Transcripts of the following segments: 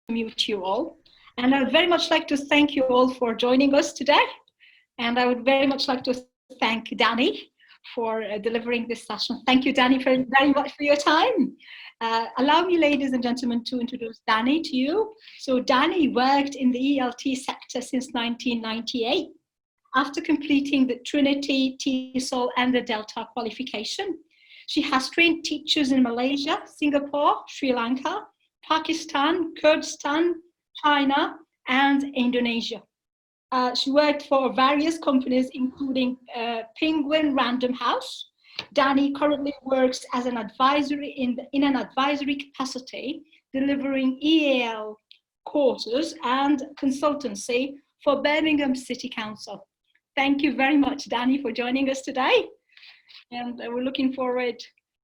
mute you all. And I would very much like to thank you all for joining us today. And I would very much like to thank Dani for delivering this session. Thank you, Dani, very much for your time. Allow me, ladies and gentlemen, to introduce Dani to you. So Dani worked in the ELT sector since 1998. After completing the TRINITY TESOL and the DELTA qualification, she has trained teachers in Malaysia, Singapore, Sri Lanka, Pakistan, Kurdistan, China, and Indonesia. She worked for various companies, including Penguin Random House. Dani currently works as an advisory in an advisory capacity, delivering EAL courses and consultancy for Birmingham City Council. Thank you very much, Dani, for joining us today. And we're looking forward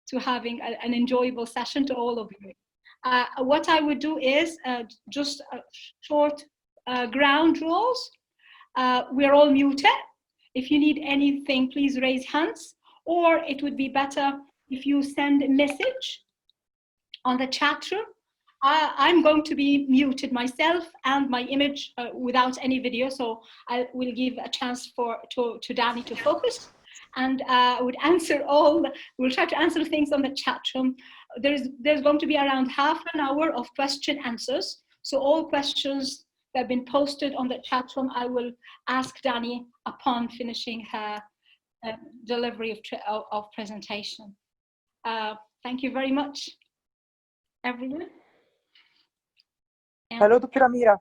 to having an enjoyable session to all of you. What I would do is just a short ground rules. We're all muted. If you need anything, please raise hands, or it would be better if you send a message on the chat room. I'm going to be muted myself and my image without any video, so I will give a chance to Dani to focus, and would answer we'll try to answer things on the chat room. There's going to be around half an hour of question answers, so all questions that have been posted on the chat room, I will ask Dani upon finishing her delivery of presentation. Thank you very much, everyone. Hello, Dr. Amira.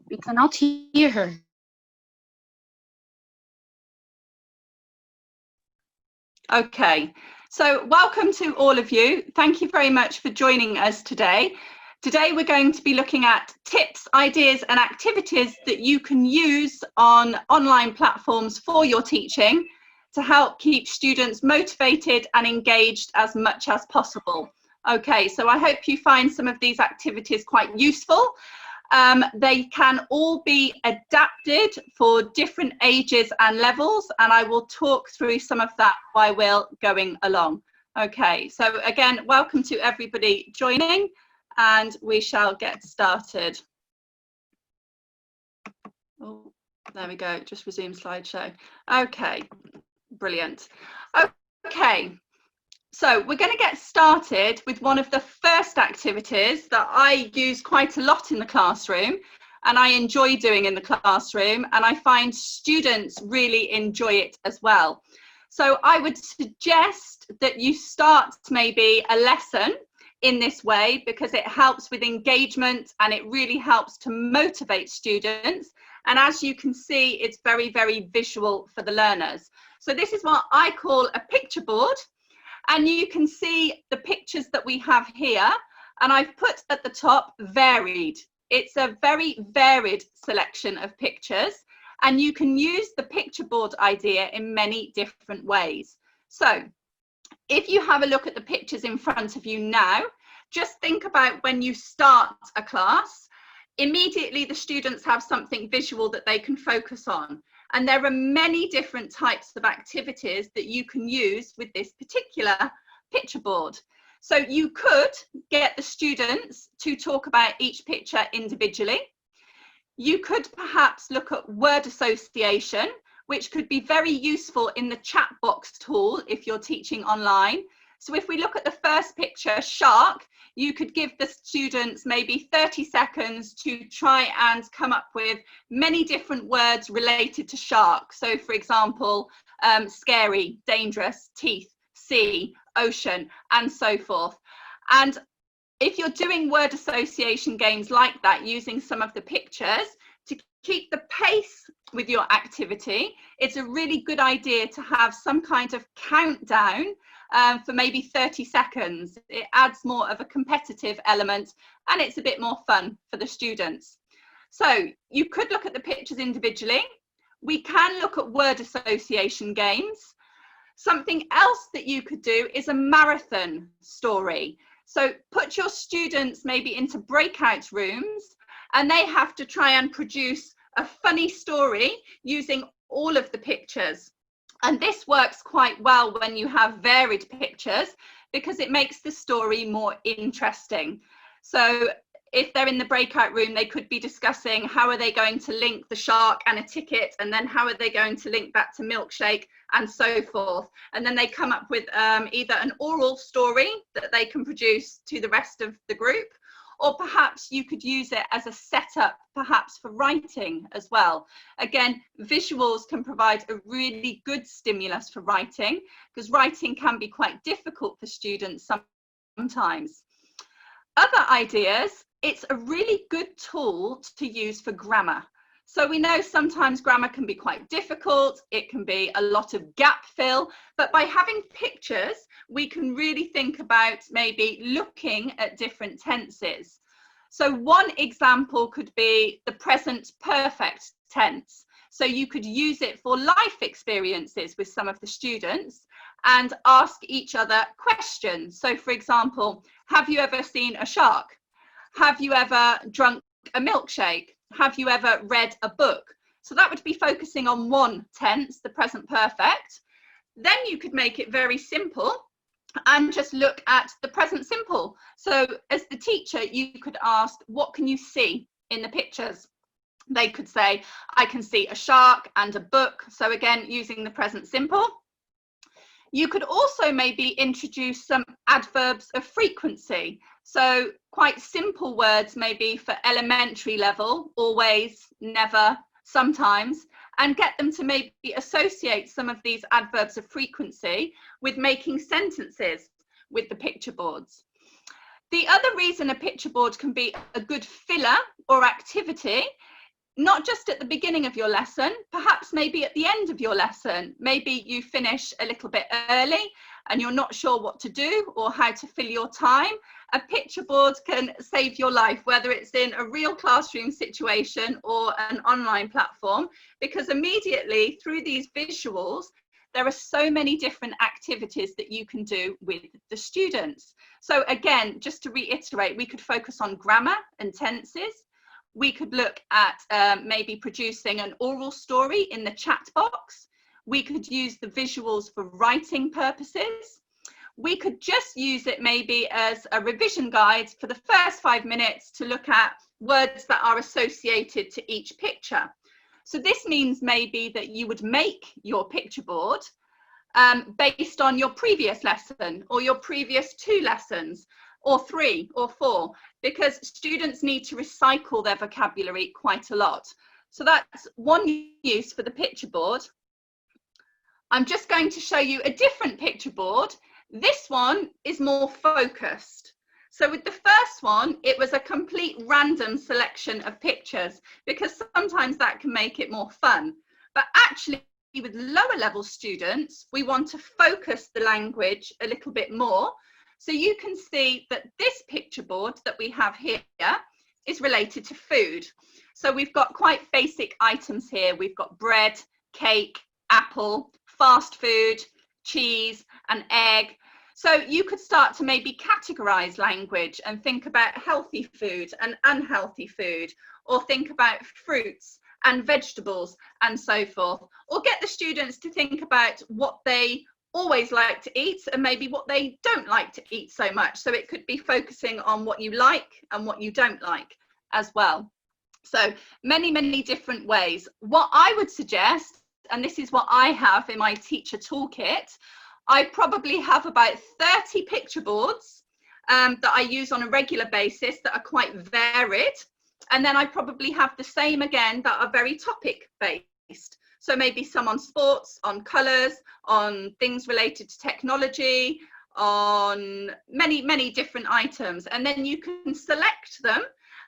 We cannot hear her. Okay, so welcome to all of you. Thank you very much for joining us today. Today we're going to be looking at tips, ideas and activities that you can use on online platforms for your teaching to help keep students motivated and engaged as much as possible. Okay, so I hope you find some of these activities quite useful. They can all be adapted for different ages and levels, and I will talk through some of that while we're going along. Okay, so again, welcome to everybody joining, and we shall get started. Oh, there we go, just resume slideshow. Okay, brilliant. Okay. So we're going to get started with one of the first activities that I use quite a lot in the classroom, and I enjoy doing in the classroom, and I find students really enjoy it as well. So I would suggest that you start maybe a lesson in this way, because it helps with engagement and it really helps to motivate students. And as you can see, it's very, very visual for the learners. So this is what I call a picture board. And you can see the pictures that we have here, and I've put at the top varied. It's a very varied selection of pictures, and you can use the picture board idea in many different ways. So if you have a look at the pictures in front of you now, just think about when you start a class, immediately the students have something visual that they can focus on. And there are many different types of activities that you can use with this particular picture board. So you could get the students to talk about each picture individually. You could perhaps look at word association, which could be very useful in the chat box tool if you're teaching online. So if we look at the first picture, shark, you could give the students maybe 30 seconds to try and come up with many different words related to shark. So for example, scary, dangerous, teeth, sea, ocean, and so forth. And if you're doing word association games like that, using some of the pictures, to keep the pace with your activity, it's a really good idea to have some kind of countdown for maybe 30 seconds. It adds more of a competitive element, and it's a bit more fun for the students. So you could look at the pictures individually. We can look at word association games. Something else that you could do is a marathon story. So put your students maybe into breakout rooms, and they have to try and produce a funny story using all of the pictures. And this works quite well when you have varied pictures because it makes the story more interesting. So if they're in the breakout room, they could be discussing how are they going to link the shark and a ticket, and then how are they going to link that to milkshake, and so forth. And then they come up with either an oral story that they can produce to the rest of the group, or perhaps you could use it as a setup perhaps for writing as well. Again, visuals can provide a really good stimulus for writing, because writing can be quite difficult for students sometimes. Other ideas, it's a really good tool to use for grammar. So we know sometimes grammar can be quite difficult, it can be a lot of gap fill, but by having pictures, we can really think about maybe looking at different tenses. So one example could be the present perfect tense. So you could use it for life experiences with some of the students and ask each other questions. So for example, have you ever seen a shark? Have you ever drunk a milkshake? Have you ever read a book? So that would be focusing on one tense, the present perfect. Then you could make it very simple and just look at the present simple. So as the teacher, you could ask, what can you see in the pictures? They could say, I can see a shark and a book. So again, using the present simple. You could also maybe introduce some adverbs of frequency. So quite simple words maybe for elementary level, always, never, sometimes, and get them to maybe associate some of these adverbs of frequency with making sentences with the picture boards. The other reason a picture board can be a good filler or activity, not just at the beginning of your lesson, perhaps maybe at the end of your lesson. Maybe you finish a little bit early and you're not sure what to do or how to fill your time. A picture board can save your life, whether it's in a real classroom situation or an online platform, because immediately through these visuals, there are so many different activities that you can do with the students. So again, just to reiterate, we could focus on grammar and tenses. We could look at maybe producing an oral story in the chat box. We could use the visuals for writing purposes. We could just use it maybe as a revision guide for the first 5 minutes to look at words that are associated to each picture. So this means maybe that you would make your picture board based on your previous lesson or your previous 2 lessons, or 3 or 4, because students need to recycle their vocabulary quite a lot. So that's one use for the picture board. I'm just going to show you a different picture board. This one is more focused. So with the first one, it was a complete random selection of pictures, because sometimes that can make it more fun. But actually, with lower level students, we want to focus the language a little bit more. So you can see that this picture board that we have here is related to food. So we've got quite basic items here. We've got bread, cake, apple, fast food, cheese, and egg. So you could start to maybe categorize language and think about healthy food and unhealthy food, or think about fruits and vegetables and so forth, or get the students to think about what they always like to eat and maybe what they don't like to eat so much. So it could be focusing on what you like and what you don't like as well. So many different ways. What I would suggest, and this is what I have in my teacher toolkit, I probably have about 30 picture boards that I use on a regular basis that are quite varied. And then I probably have the same again that are very topic based. So maybe some on sports, on colours, on things related to technology, on many different items. And then you can select them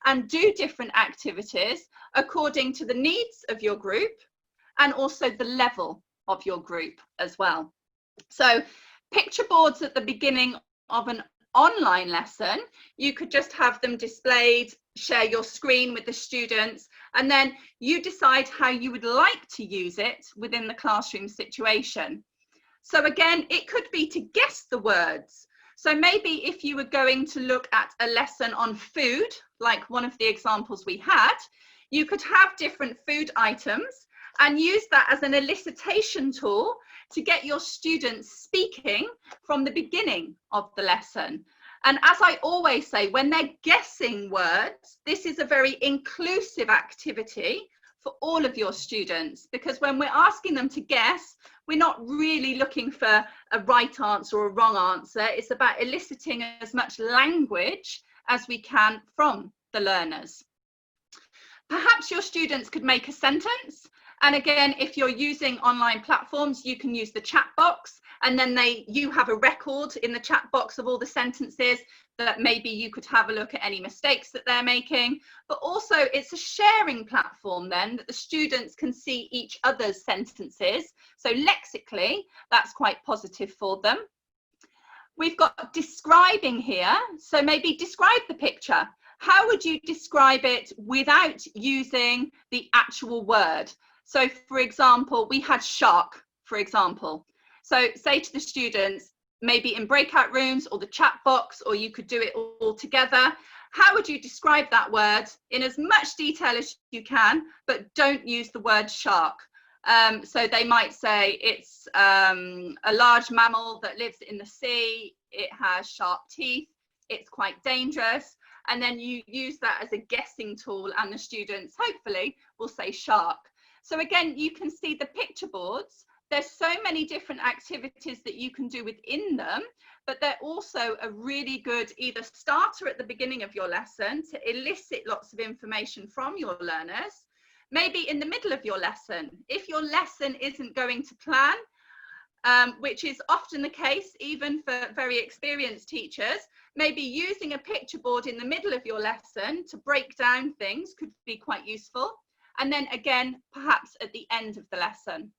and do different activities according to the needs of your group and also the level of your group as well. So picture boards at the beginning of an online lesson, you could just have them displayed, share your screen with the students, and then you decide how you would like to use it within the classroom situation. So again, it could be to guess the words. So maybe if you were going to look at a lesson on food, like one of the examples we had, you could have different food items and use that as an elicitation tool to get your students speaking from the beginning of the lesson. And as I always say, when they're guessing words, this is a very inclusive activity for all of your students, because when we're asking them to guess, we're not really looking for a right answer or a wrong answer. It's about eliciting as much language as we can from the learners. Perhaps your students could make a sentence. And again, if you're using online platforms, you can use the chat box, and then you have a record in the chat box of all the sentences that maybe you could have a look at any mistakes that they're making. But also it's a sharing platform then that the students can see each other's sentences. So lexically, that's quite positive for them. We've got describing here. So maybe describe the picture. How would you describe it without using the actual word? So for example, we had shark, for example. So say to the students, maybe in breakout rooms or the chat box, or you could do it all together. How would you describe that word in as much detail as you can, but don't use the word shark? So they might say it's a large mammal that lives in the sea. It has sharp teeth. It's quite dangerous. And then you use that as a guessing tool, and the students hopefully will say shark. So again, you can see the picture boards. There's so many different activities that you can do within them, but they're also a really good either starter at the beginning of your lesson to elicit lots of information from your learners. Maybe in the middle of your lesson, if your lesson isn't going to plan, which is often the case even for very experienced teachers, maybe using a picture board in the middle of your lesson to break down things could be quite useful. And then again, perhaps at the end of the lesson.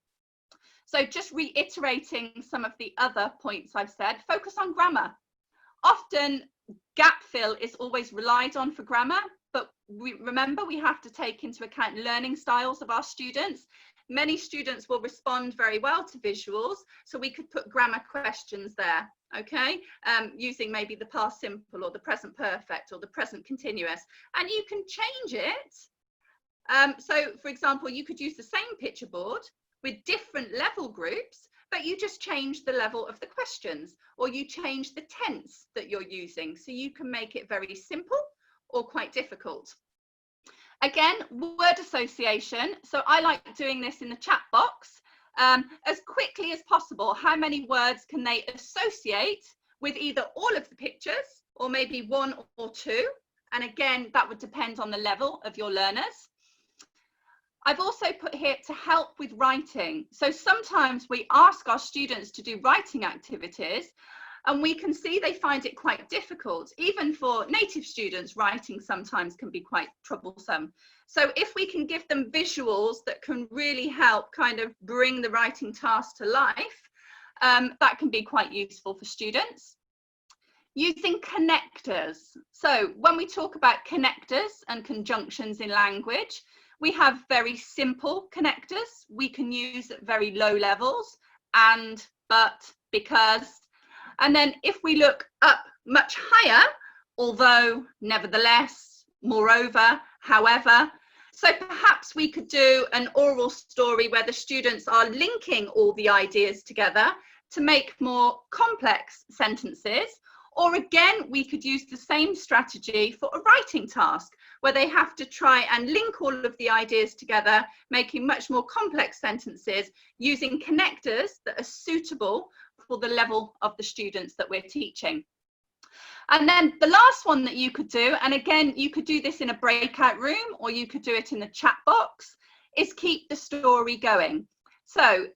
So just reiterating some of the other points I've said, focus on grammar. Often gap fill is always relied on for grammar, but remember we have to take into account learning styles of our students. Many students will respond very well to visuals, so we could put grammar questions there, okay? Using maybe the past simple or the present perfect or the present continuous, and you can change it. So for example, you could use the same picture board with different level groups, but you just change the level of the questions, or you change the tense that you're using, so you can make it very simple or quite difficult. Again, word association. So I like doing this in the chat box. As quickly as possible, how many words can they associate with either all of the pictures or maybe one or two? And again, that would depend on the level of your learners. I've also put here to help with writing. So sometimes we ask our students to do writing activities, and we can see they find it quite difficult. Even for native students, writing sometimes can be quite troublesome. So if we can give them visuals that can really help kind of bring the writing task to life, that can be quite useful for students. Using connectors. So when we talk about connectors and conjunctions in language, we have very simple connectors we can use at very low levels, and, but, because. And then if we look up much higher, although, nevertheless, moreover, however, so perhaps we could do an oral story where the students are linking all the ideas together to make more complex sentences. Or again, we could use the same strategy for a writing task where they have to try and link all of the ideas together, making much more complex sentences using connectors that are suitable for the level of the students that we're teaching. And then the last one that you could do, and again, you could do this in a breakout room or you could do it in the chat box, is keep the story going. So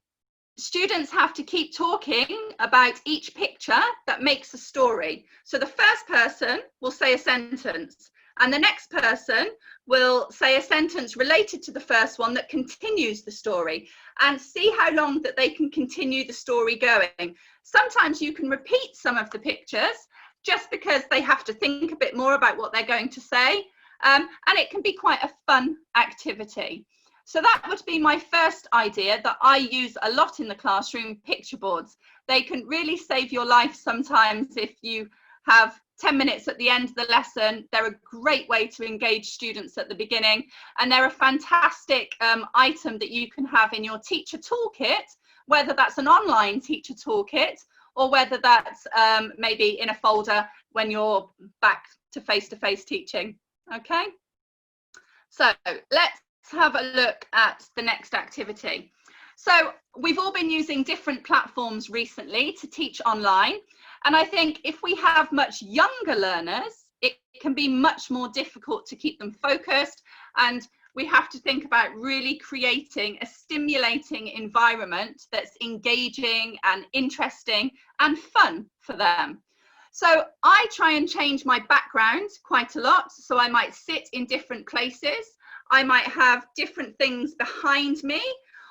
students have to keep talking about each picture that makes a story. So the first person will say a sentence, and the next person will say a sentence related to the first one that continues the story, and see how long that they can continue the story going. Sometimes you can repeat some of the pictures just because they have to think a bit more about what they're going to say, and it can be quite a fun activity. So that would be my first idea that I use a lot in the classroom, picture boards. They can really save your life sometimes if you have 10 minutes at the end of the lesson. They're a great way to engage students at the beginning, and they're a fantastic item that you can have in your teacher toolkit, whether that's an online teacher toolkit or whether that's maybe in a folder when you're back to face-to-face teaching. Okay, so let's have a look at the next activity. So we've all been using different platforms recently to teach online, and I think if we have much younger learners, it can be much more difficult to keep them focused, and we have to think about really creating a stimulating environment that's engaging and interesting and fun for them. So I try and change my background quite a lot. So I might sit in different places. I might have different things behind me,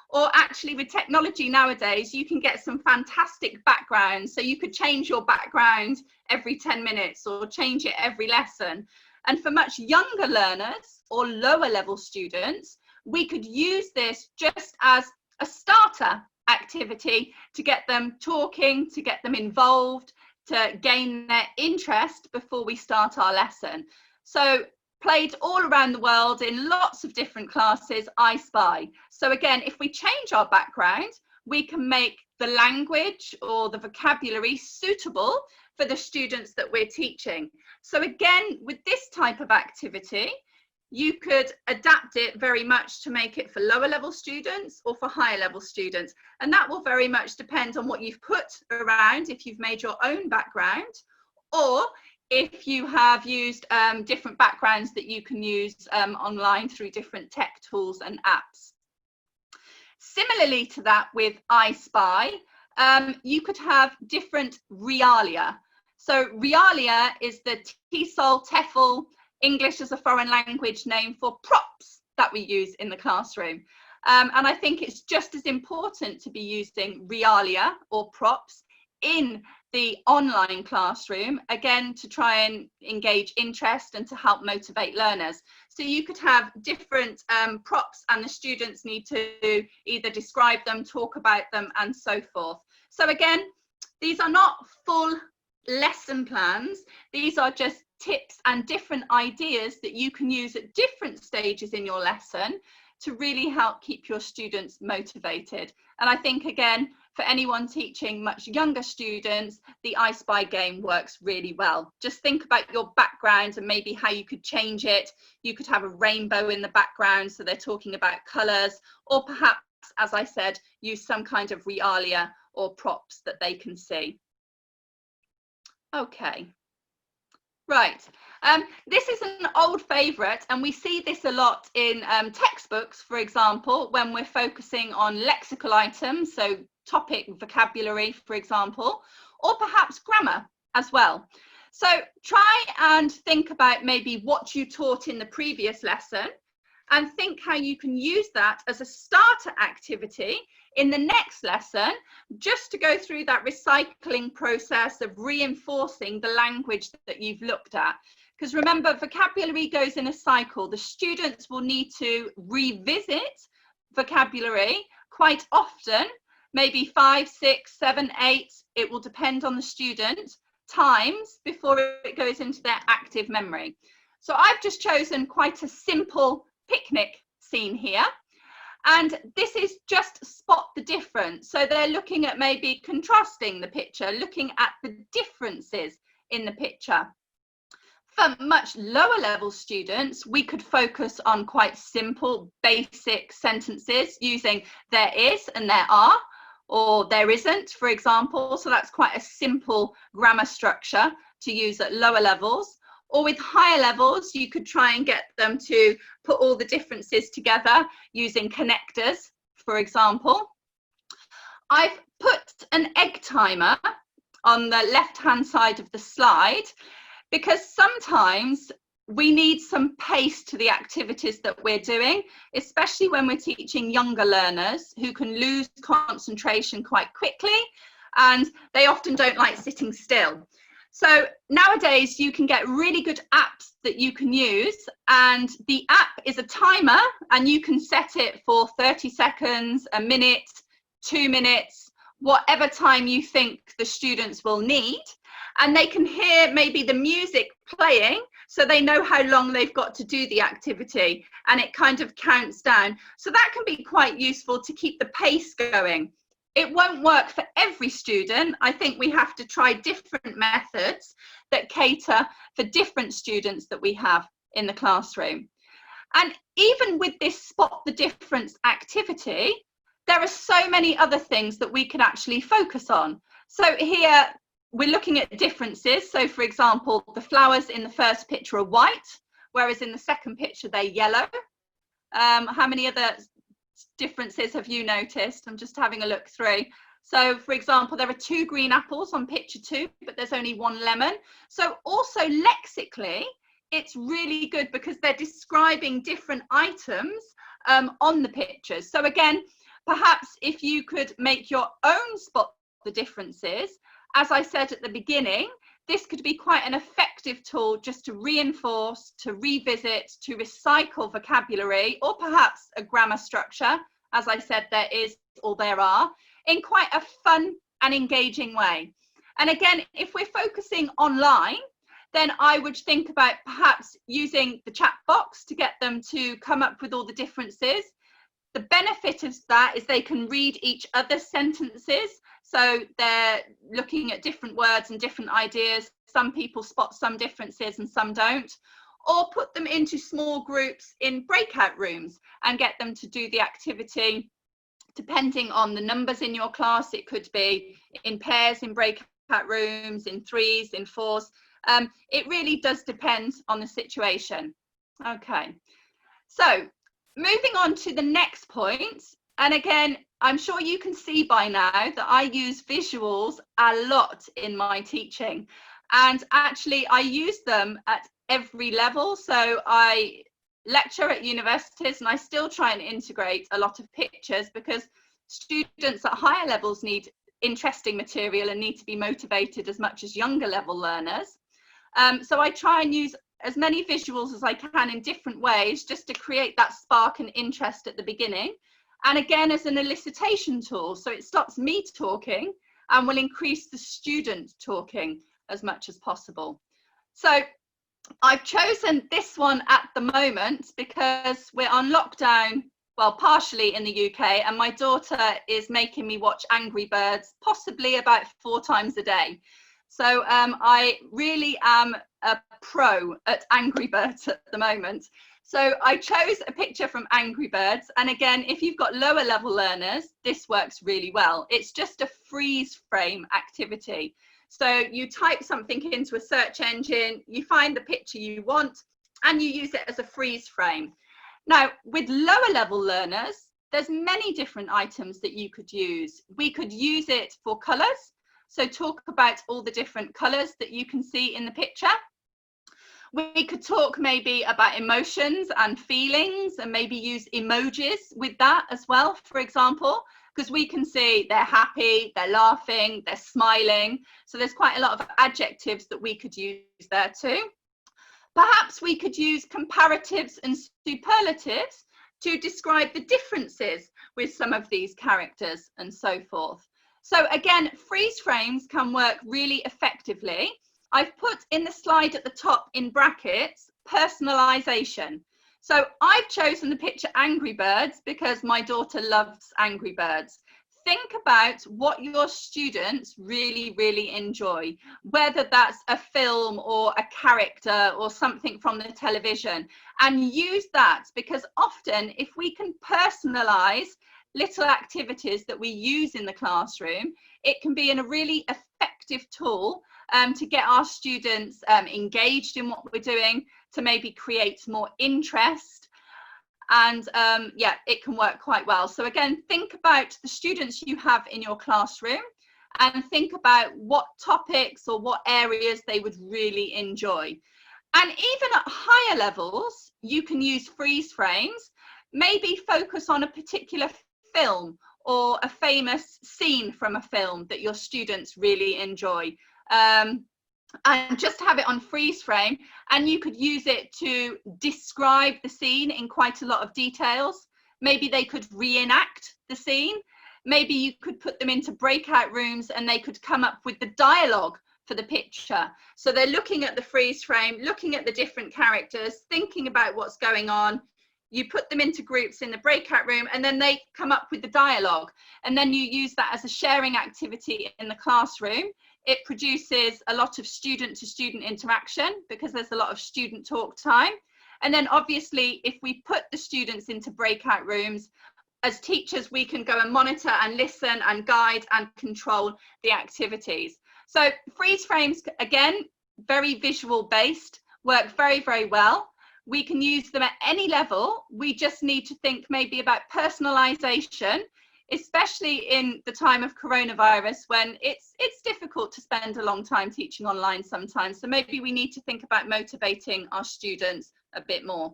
or actually with technology nowadays, you can get some fantastic backgrounds. So you could change your background every 10 minutes or change it every lesson. And for much younger learners or lower level students, we could use this just as a starter activity to get them talking, to get them involved, to gain their interest before we start our lesson. So played all around the world in lots of different classes, I Spy. So again, if we change our background, we can make the language or the vocabulary suitable for the students that we're teaching. So again, with this type of activity, you could adapt it very much to make it for lower level students or for higher level students. And that will very much depend on what you've put around, if you've made your own background, or if you have used different backgrounds that you can use online through different tech tools and apps. Similarly to that with I Spy, you could have different realia. So realia is the TESOL, TEFL, English as a foreign language name for props that we use in the classroom. And I think it's just as important to be using realia or props in the online classroom, again, to try and engage interest and to help motivate learners. So you could have different props and the students need to either describe them, talk about them, and so forth. So again, these are not full lesson plans. These are just tips and different ideas that you can use at different stages in your lesson to really help keep your students motivated. And I think, again, for anyone teaching much younger students, the I Spy game works really well. Just think about your background and maybe how you could change it. You could have a rainbow in the background, so they're talking about colours, or perhaps, as I said, use some kind of realia or props that they can see. Okay. Right, this is an old favourite, and we see this a lot in textbooks, for example, when we're focusing on lexical items, so topic, vocabulary, for example, or perhaps grammar as well. So try and think about maybe what you taught in the previous lesson and think how you can use that as a starter activity in the next lesson, just to go through that recycling process of reinforcing the language that you've looked at. Because remember, vocabulary goes in a cycle. The students will need to revisit vocabulary quite often, maybe 5, 6, 7, 8, it will depend on the student, times before it goes into their active memory. So I've just chosen quite a simple picnic scene here. And this is just spot the difference. So they're looking at maybe contrasting the picture, looking at the differences in the picture. For much lower level students, we could focus on quite simple, basic sentences using there is and there are, or there isn't, for example. So that's quite a simple grammar structure to use at lower levels. Or with higher levels, you could try and get them to put all the differences together using connectors, for example. I've put an egg timer on the left-hand side of the slide because sometimes we need some pace to the activities that we're doing, especially when we're teaching younger learners who can lose concentration quite quickly, and they often don't like sitting still. So nowadays you can get really good apps that you can use, and the app is a timer and you can set it for 30 seconds, a minute, 2 minutes, whatever time you think the students will need. and they can hear maybe the music playing, so they know how long they've got to do the activity, and it kind of counts down. So that can be quite useful to keep the pace going. It won't work for every student. I think we have to try different methods that cater for different students that we have in the classroom. And even with this spot the difference activity, there are so many other things that we can actually focus on. So here we're looking at differences. So for example, the flowers in the first picture are white, whereas in the second picture they're yellow. How many other differences have you noticed? I'm just having a look through. So for example, there are 2 green apples on picture 2, but there's only 1 lemon. So also lexically, it's really good because they're describing different items on the pictures. So again, perhaps if you could make your own spot the differences, as I said at the beginning, this could be quite an effective tool just to reinforce, to revisit, to recycle vocabulary, or perhaps a grammar structure, as I said, there is or there are, in quite a fun and engaging way. And again, if we're focusing online, then I would think about perhaps using the chat box to get them to come up with all the differences. The benefit of that is they can read each other's sentences. So they're looking at different words and different ideas. Some people spot some differences and some don't. Or put them into small groups in breakout rooms and get them to do the activity. Depending on the numbers in your class, it could be in pairs, in breakout rooms, in 3s, in 4s. It really does depend on the situation. Okay, so moving on to the next point, and again, I'm sure you can see by now that I use visuals a lot in my teaching, and actually I use them at every level. So I lecture at universities and I still try and integrate a lot of pictures because students at higher levels need interesting material and need to be motivated as much as younger level learners. So I try and use as many visuals as I can in different ways just to create that spark and interest at the beginning. And again, as an elicitation tool, so it stops me talking and will increase the student talking as much as possible. So I've chosen this one at the moment because we're on lockdown, well, partially in the UK, and my daughter is making me watch Angry Birds possibly about 4 times a day. So I really am a pro at Angry Birds at the moment. So I chose a picture from Angry Birds. And again, if you've got lower level learners, this works really well. It's just a freeze frame activity. So you type something into a search engine, you find the picture you want, and you use it as a freeze frame. Now, with lower level learners, there's many different items that you could use. We could use it for colours. So talk about all the different colours that you can see in the picture. We could talk maybe about emotions and feelings and maybe use emojis with that as well, for example, because we can see they're happy, they're laughing, they're smiling. So there's quite a lot of adjectives that we could use there too. Perhaps we could use comparatives and superlatives to describe the differences with some of these characters and so forth. So again, freeze frames can work really effectively. I've put in the slide at the top in brackets, personalisation. So I've chosen the picture Angry Birds because my daughter loves Angry Birds. Think about what your students really, really enjoy, whether that's a film or a character or something from the television, and use that, because often if we can personalise little activities that we use in the classroom, it can be a really effective tool to get our students engaged in what we're doing, to maybe create more interest. And yeah, it can work quite well. So again, think about the students you have in your classroom and think about what topics or what areas they would really enjoy. And even at higher levels, you can use freeze frames, maybe focus on a particular film or a famous scene from a film that your students really enjoy. And just have it on freeze frame, and you could use it to describe the scene in quite a lot of details. Maybe they could reenact the scene. Maybe you could put them into breakout rooms and they could come up with the dialogue for the picture. So they're looking at the freeze frame, looking at the different characters, thinking about what's going on. You put them into groups in the breakout room, and then they come up with the dialogue. And then you use that as a sharing activity in the classroom. It produces a lot of student to student interaction because there's a lot of student talk time. And then obviously, if we put the students into breakout rooms, as teachers, we can go and monitor and listen and guide and control the activities. So freeze frames, again, very visual based, work very, very well. We can use them at any level. We just need to think maybe about personalisation, especially in the time of coronavirus, when it's difficult to spend a long time teaching online sometimes. So maybe we need to think about motivating our students a bit more.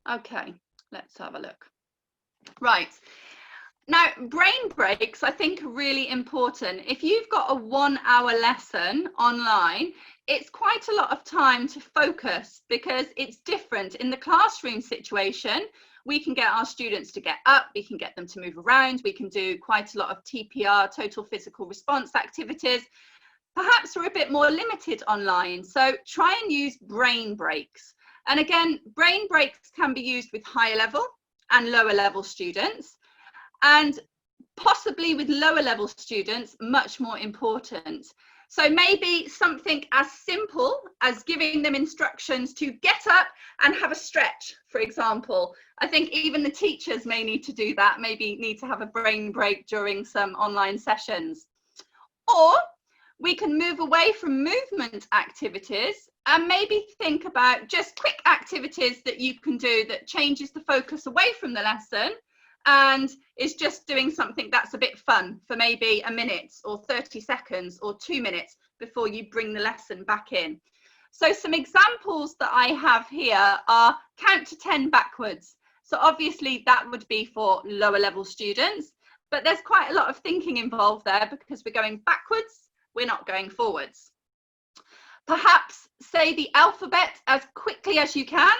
Okay, let's have a look. Right. Now, brain breaks, I think, are really important. If you've got a 1 hour lesson online, it's quite a lot of time to focus because it's different. In the classroom situation, we can get our students to get up, we can get them to move around, we can do quite a lot of TPR, total physical response activities. Perhaps we're a bit more limited online, so try and use brain breaks. And again, brain breaks can be used with higher level and lower level students. And possibly with lower level students, much more important. So maybe something as simple as giving them instructions to get up and have a stretch, for example. I think even the teachers may need to do that, maybe need to have a brain break during some online sessions. Or we can move away from movement activities and maybe think about just quick activities that you can do that changes the focus away from the lesson and is just doing something that's a bit fun for maybe a minute or 30 seconds or 2 minutes before you bring the lesson back in. So some examples that I have here are count to 10 backwards. So obviously that would be for lower level students, but there's quite a lot of thinking involved there because we're going backwards, we're not going forwards. Perhaps say the alphabet as quickly as you can.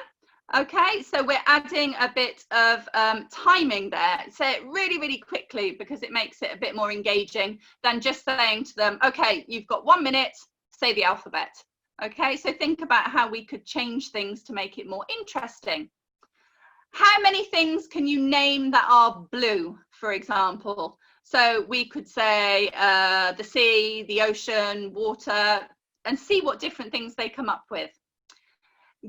Okay, so we're adding a bit of timing there. Say it really, really quickly because it makes it a bit more engaging than just saying to them, okay, you've got 1 minute, say the alphabet. Okay, so think about how we could change things to make it more interesting. How many things can you name that are blue, for example? So we could say the sea, the ocean, water, and see what different things they come up with.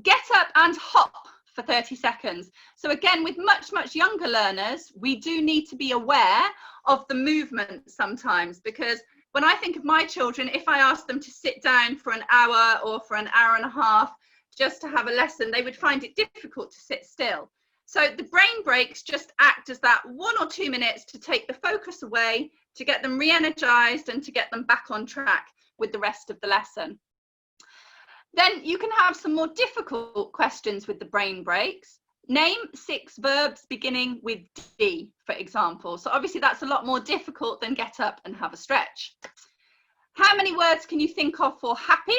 Get up and hop for 30 seconds. So again, with much younger learners, we do need to be aware of the movement sometimes, because when I think of my children, if I asked them to sit down for an hour or for an hour and a half just to have a lesson, they would find it difficult to sit still. So the brain breaks just act as that 1 or 2 minutes to take the focus away, to get them re-energized and to get them back on track with the rest of the lesson. Then you can have some more difficult questions with the brain breaks. Name 6 verbs beginning with D, for example. So obviously that's a lot more difficult than get up and have a stretch. How many words can you think of for happy?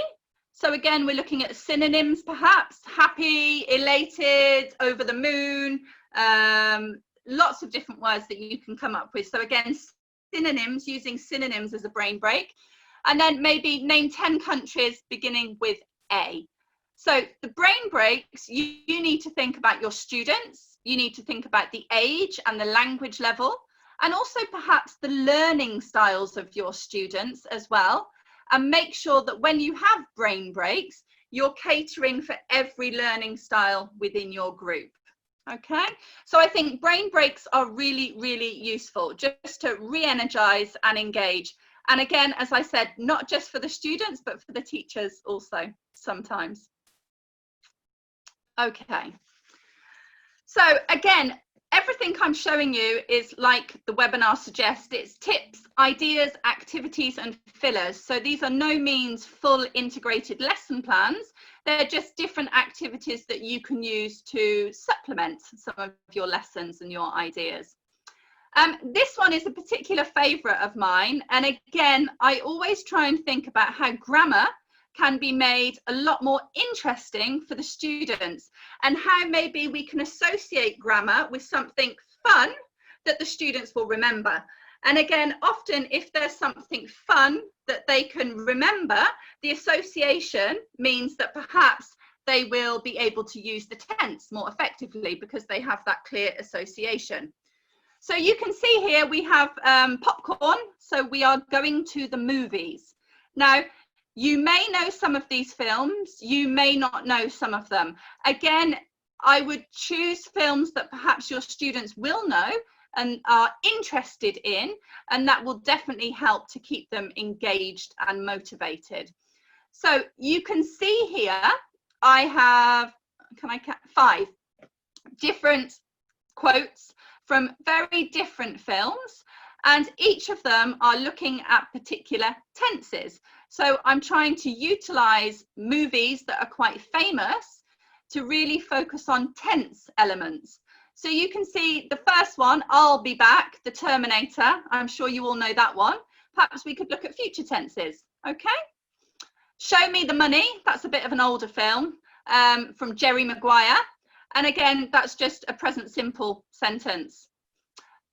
So again, we're looking at synonyms perhaps. Happy, elated, over the moon, lots of different words that you can come up with. So again, synonyms, using synonyms as a brain break. And then maybe name 10 countries beginning with A. So the brain breaks, you need to think about your students, you need to think about the age and the language level, and also perhaps the learning styles of your students as well, and make sure that when you have brain breaks, you're catering for every learning style within your group. Okay, so I think brain breaks are really, really useful just to re-energize and engage. And again, as I said, not just for the students, but for the teachers also sometimes. Okay. So again, everything I'm showing you is like the webinar suggests. It's tips, ideas, activities, and fillers. So these are no means full integrated lesson plans. They're just different activities that you can use to supplement some of your lessons and your ideas. This one is a particular favourite of mine, and again I always try and think about how grammar can be made a lot more interesting for the students, and how maybe we can associate grammar with something fun that the students will remember. And again, often if there's something fun that they can remember, the association means that perhaps they will be able to use the tense more effectively because they have that clear association. So you can see here we have popcorn. So we are going to the movies. Now, you may know some of these films, you may not know some of them. Again, I would choose films that perhaps your students will know and are interested in, and that will definitely help to keep them engaged and motivated. So you can see here, I have 5 different quotes from very different films, and each of them are looking at particular tenses. So I'm trying to utilize movies that are quite famous to really focus on tense elements. So you can see the first one, I'll be back, the Terminator. I'm sure you all know that one. Perhaps we could look at future tenses, okay? Show me the money, that's a bit of an older film from Jerry Maguire. And again, that's just a present simple sentence.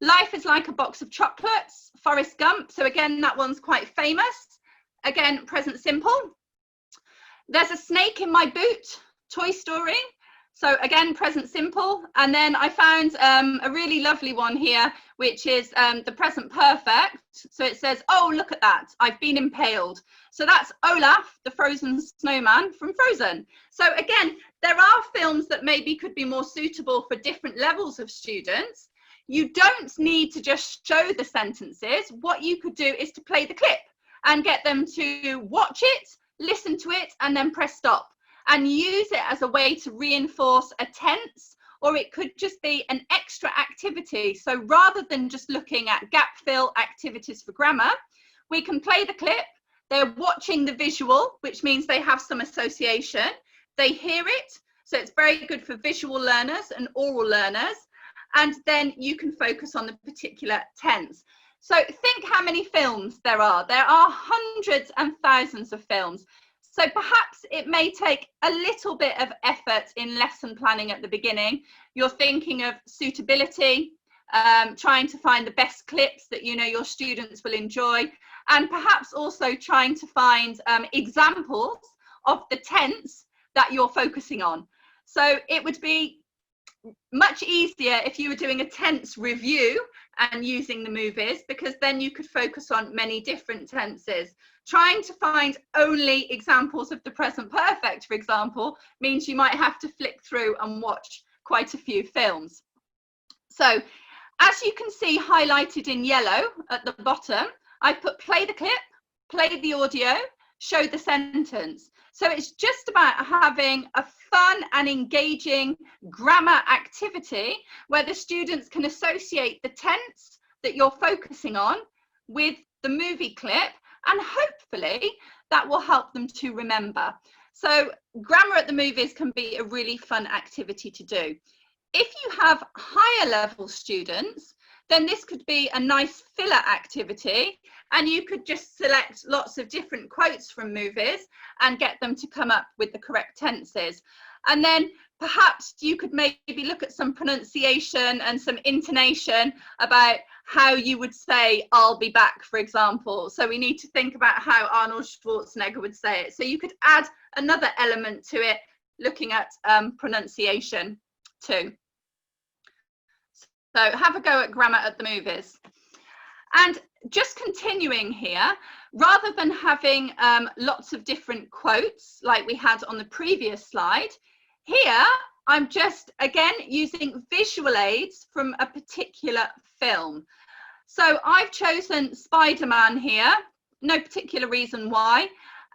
Life is like a box of chocolates, Forrest Gump. So again, that one's quite famous. Again, present simple. There's a snake in my boot, Toy Story. So again, present simple. And then I found a really lovely one here, which is the present perfect. So it says, oh, look at that, I've been impaled. So that's Olaf, the frozen snowman from Frozen. So again, there are films that maybe could be more suitable for different levels of students. You don't need to just show the sentences. What you could do is to play the clip and get them to watch it, listen to it, and then press stop. And use it as a way to reinforce a tense, or it could just be an extra activity. So rather than just looking at gap fill activities for grammar, we can play the clip, they're watching the visual, which means they have some association, they hear it, so it's very good for visual learners and oral learners, and then you can focus on the particular tense. So think how many films there are. There are hundreds and thousands of films. So perhaps it may take a little bit of effort in lesson planning at the beginning. You're thinking of suitability, trying to find the best clips that you know your students will enjoy, and perhaps also trying to find examples of the tense that you're focusing on. So it would be much easier if you were doing a tense review and using the movies, because then you could focus on many different tenses. Trying to find only examples of the present perfect, for example, means you might have to flick through and watch quite a few films. So as you can see highlighted in yellow at the bottom, I put play the clip, play the audio, show the sentence. So it's just about having a fun and engaging grammar activity where the students can associate the tense that you're focusing on with the movie clip, and hopefully that will help them to remember. So grammar at the movies can be a really fun activity to do. If you have higher level students, then this could be a nice filler activity, and you could just select lots of different quotes from movies and get them to come up with the correct tenses. And then perhaps you could maybe look at some pronunciation and some intonation about how you would say I'll be back, for example. So we need to think about how Arnold Schwarzenegger would say it. So you could add another element to it, looking at pronunciation too. So have a go at grammar at the movies. And just continuing here, rather than having lots of different quotes like we had on the previous slide, here I'm just again using visual aids from a particular film. So I've chosen Spider-Man here, no particular reason why.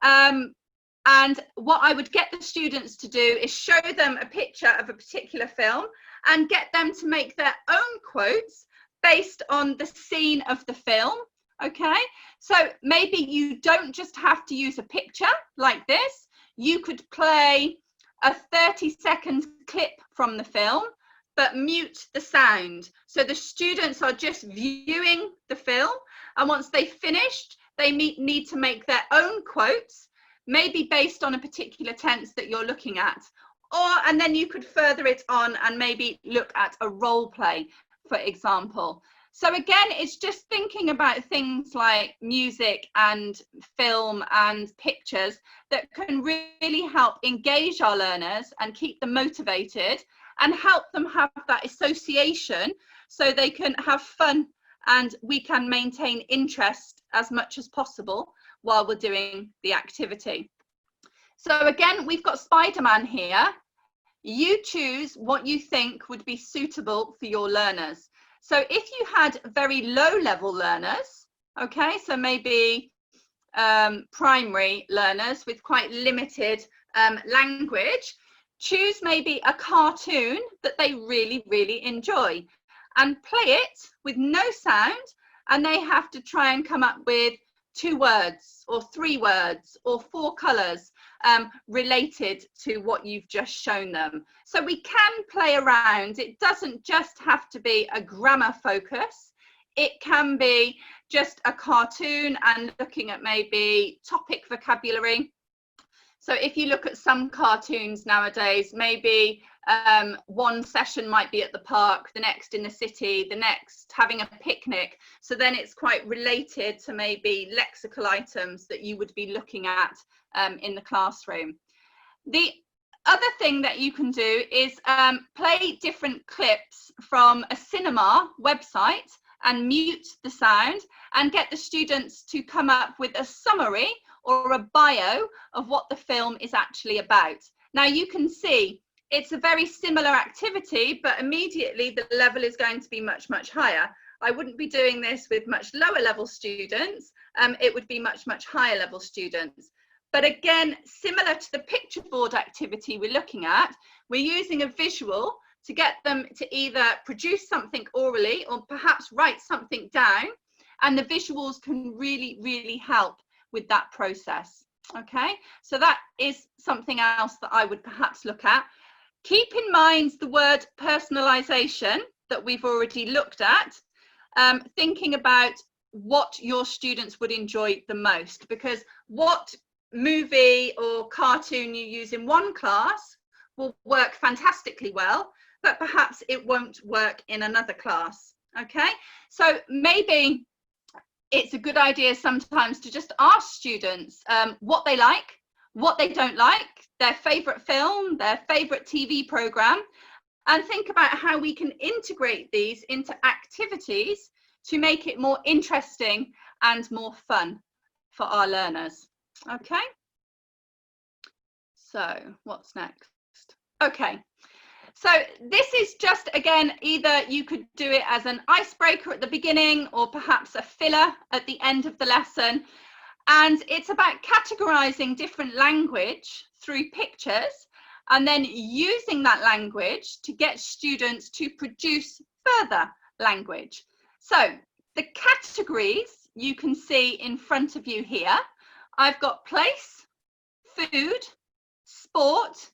And what I would get the students to do is show them a picture of a particular film and get them to make their own quotes based on the scene of the film. Okay, so maybe you don't just have to use a picture like this. You could play a 30-second clip from the film, but mute the sound. So the students are just viewing the film, and once they've finished, they need to make their own quotes, maybe based on a particular tense that you're looking at. And then you could further it on and maybe look at a role play, for example. So again, it's just thinking about things like music and film and pictures that can really help engage our learners and keep them motivated and help them have that association so they can have fun and we can maintain interest as much as possible while we're doing the activity. So again, we've got Spider-Man here. You choose what you think would be suitable for your learners. So if you had very low level learners, okay, so maybe primary learners with quite limited language, choose maybe a cartoon that they really, really enjoy and play it with no sound, and they have to try and come up with 2 words or 3 words or 4 colours related to what you've just shown them. So we can play around. It doesn't just have to be a grammar focus. It can be just a cartoon and looking at maybe topic vocabulary. So if you look at some cartoons nowadays, maybe one session might be at the park, the next in the city, the next having a picnic. So then it's quite related to maybe lexical items that you would be looking at in the classroom. The other thing that you can do is play different clips from a cinema website and mute the sound and get the students to come up with a summary or a bio of what the film is actually about. Now you can see it's a very similar activity, but immediately the level is going to be much, much higher. I wouldn't be doing this with much lower level students. It would be much, much higher level students. But again, similar to the picture board activity we're looking at, we're using a visual to get them to either produce something orally or perhaps write something down. And the visuals can really, really help with that process. Okay, so that is something else that I would perhaps look at. Keep in mind the word personalisation that we've already looked at, thinking about what your students would enjoy the most, because what movie or cartoon you use in one class will work fantastically well, but perhaps it won't work in another class. Okay, so maybe it's a good idea sometimes to just ask students what they like, what they don't like, their favourite film, their favourite TV programme, and think about how we can integrate these into activities to make it more interesting and more fun for our learners. Okay, so what's next? Okay, so this is just, again, either you could do it as an icebreaker at the beginning or perhaps a filler at the end of the lesson. And it's about categorizing different language through pictures and then using that language to get students to produce further language. So the categories you can see in front of you here. I've got place, food, sport,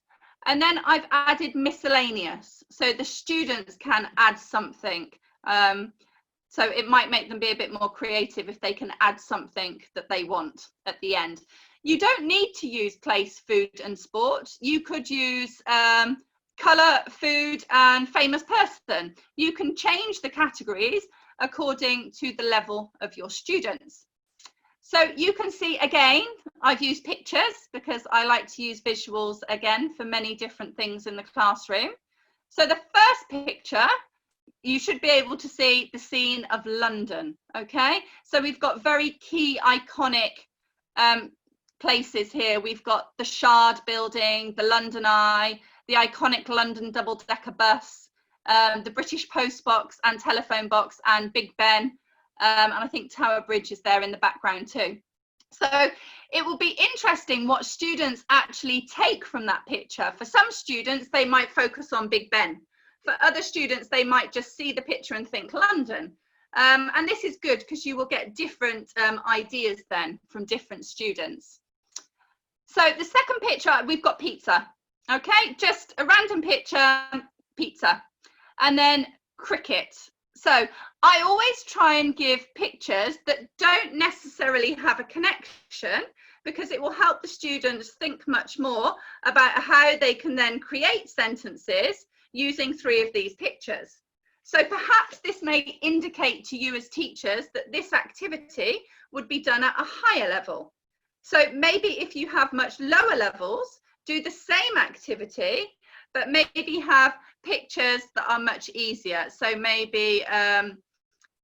and then I've added miscellaneous. So the students can add something. So it might make them be a bit more creative if they can add something that they want at the end. You don't need to use place, food and sport. You could use colour, food and famous person. You can change the categories according to the level of your students. So you can see, again, I've used pictures because I like to use visuals again for many different things in the classroom. So the first picture, you should be able to see the scene of London. Okay, so we've got very key iconic places here. We've got the Shard building, the London Eye, the iconic London double-decker bus, the British post box and telephone box and Big Ben, and I think Tower Bridge is there in the background too. So it will be interesting what students actually take from that picture. For some students, they might focus on Big Ben. For other students, they might just see the picture and think London. And this is good because you will get different ideas then from different students. So the second picture, we've got pizza. Okay, just a random picture, pizza. And then cricket. So I always try and give pictures that don't necessarily have a connection, because it will help the students think much more about how they can then create sentences using 3 of these pictures. So perhaps this may indicate to you as teachers that this activity would be done at a higher level. So maybe if you have much lower levels, do the same activity, but maybe have pictures that are much easier. So maybe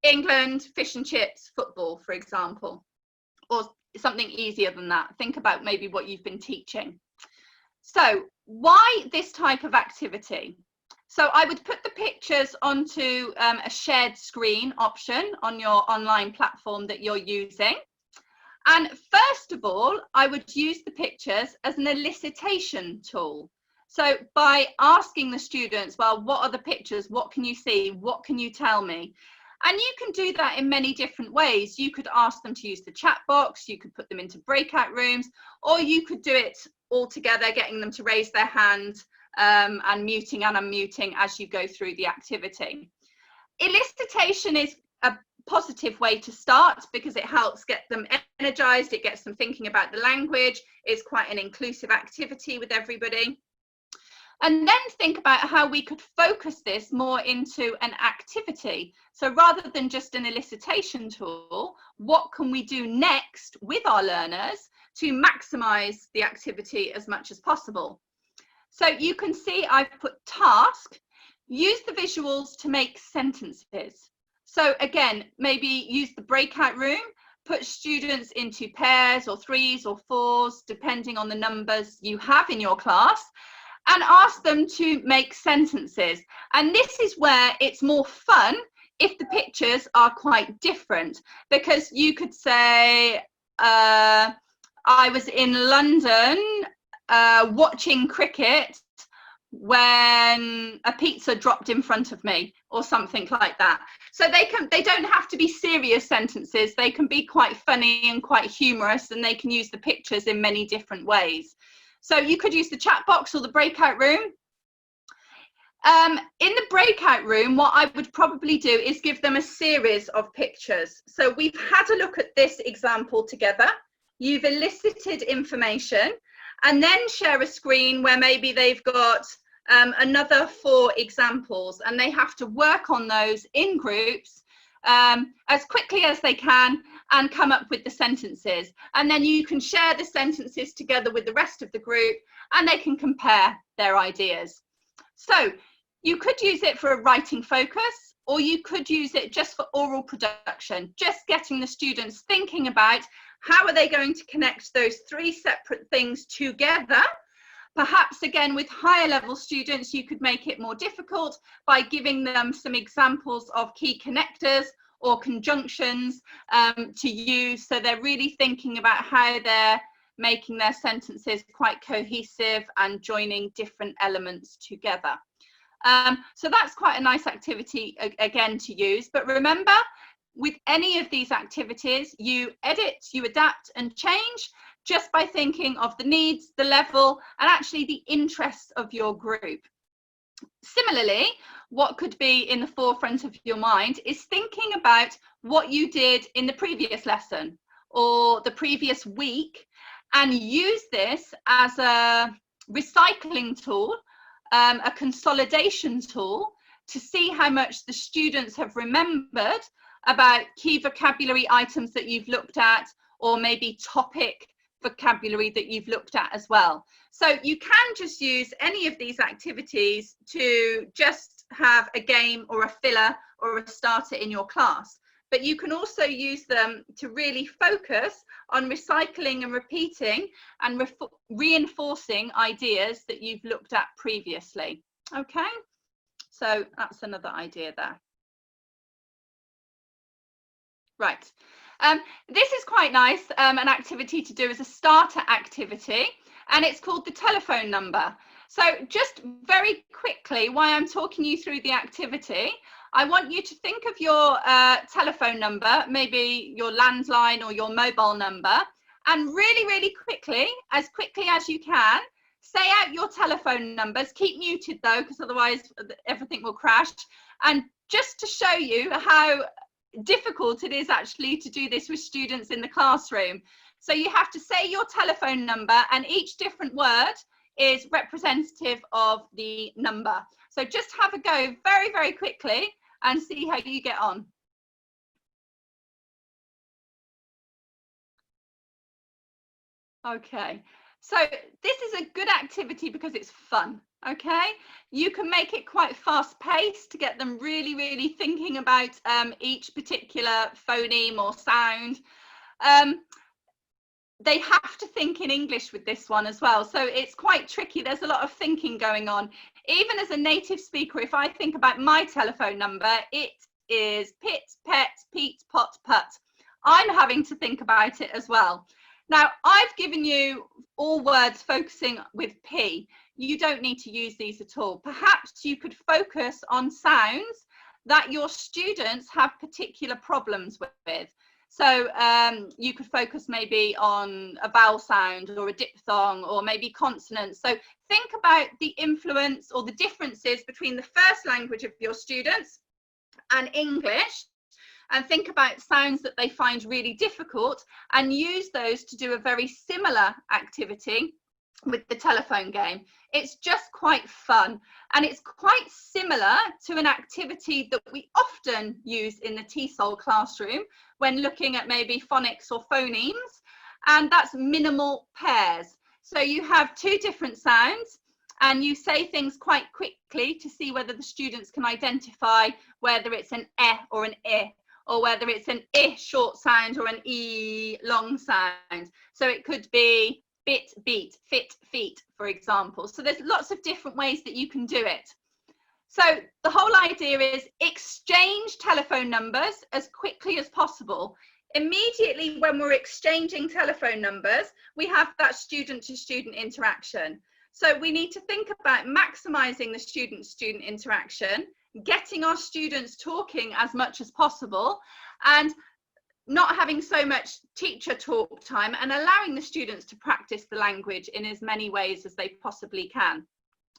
England, fish and chips, football, for example, or something easier than that. Think about maybe what you've been teaching. So why this type of activity? So I would put the pictures onto a shared screen option on your online platform that you're using. And first of all, I would use the pictures as an elicitation tool. So by asking the students, well, what are the pictures? What can you see? What can you tell me? And you can do that in many different ways. You could ask them to use the chat box, you could put them into breakout rooms, or you could do it all together, getting them to raise their hand and muting and unmuting as you go through the activity. Elicitation is a positive way to start because it helps get them energized, it gets them thinking about the language, it's quite an inclusive activity with everybody. And then think about how we could focus this more into an activity. So rather than just an elicitation tool, what can we do next with our learners to maximize the activity as much as possible? So you can see I've put task, use the visuals to make sentences. So again, maybe use the breakout room, put students into pairs or threes or fours, depending on the numbers you have in your class, and ask them to make sentences. And this is where it's more fun if the pictures are quite different, because you could say, I was in London watching cricket when a pizza dropped in front of me, or something like that. So they don't have to be serious sentences, they can be quite funny and quite humorous, and they can use the pictures in many different ways. So you could use the chat box or the breakout room. In the breakout room, what I would probably do is give them a series of pictures. So we've had a look at this example together. You've elicited information, and then share a screen where maybe they've got another 4 examples, and they have to work on those in groups as quickly as they can and come up with the sentences. And then you can share the sentences together with the rest of the group, and they can compare their ideas. So you could use it for a writing focus, or you could use it just for oral production, just getting the students thinking about how are they going to connect those 3 separate things together. Perhaps again with higher level students, you could make it more difficult by giving them some examples of key connectors or conjunctions to use, so they're really thinking about how they're making their sentences quite cohesive and joining different elements together. So that's quite a nice activity again to use. But remember, with any of these activities, you edit, you adapt and change just by thinking of the needs, the level, and actually the interests of your group. Similarly, what could be in the forefront of your mind is thinking about what you did in the previous lesson or the previous week, and use this as a recycling tool, a consolidation tool, to see how much the students have remembered about key vocabulary items that you've looked at, or maybe topic vocabulary that you've looked at as well. So you can just use any of these activities to just have a game or a filler or a starter in your class, but you can also use them to really focus on recycling and repeating and reinforcing ideas that you've looked at previously. Okay, so that's another idea there. Right. This is quite nice, an activity to do as a starter activity, and it's called the telephone number. So just very quickly, while I'm talking you through the activity, I want you to think of your telephone number, maybe your landline or your mobile number, and really quickly as you can, say out your telephone numbers. Keep muted though, because otherwise everything will crash. And just to show you how difficult it is actually to do this with students in the classroom. So you have to say your telephone number, and each different word is representative of the number. So just have a go very quickly and see how you get on. Okay, so this is a good activity because it's fun. Okay, you can make it quite fast paced to get them really thinking about each particular phoneme or sound. They have to think in English with this one as well, so it's quite tricky. There's a lot of thinking going on. Even as a native speaker, if I think about my telephone number, it is pit, pet, peat, pot, put. I'm having to think about it as well. Now, I've given you all words focusing with P. You don't need to use these at all. Perhaps you could focus on sounds that your students have particular problems with. So you could focus maybe on a vowel sound or a diphthong or maybe consonants. So think about the influence or the differences between the first language of your students and English, and think about sounds that they find really difficult and use those to do a very similar activity with the telephone game. It's just quite fun, and it's quite similar to an activity that we often use in the TESOL classroom when looking at maybe phonics or phonemes, and that's minimal pairs. So you have two different sounds and you say things quite quickly to see whether the students can identify whether it's an eh or an I, or whether it's an I short sound or an E long sound. So it could be bit, beat, fit, feet, for example. So there's lots of different ways that you can do it. So the whole idea is exchange telephone numbers as quickly as possible. Immediately when we're exchanging telephone numbers, we have that student-to-student interaction. So we need to think about maximising the student-student interaction, getting our students talking as much as possible, and not having so much teacher talk time, and allowing the students to practice the language in as many ways as they possibly can.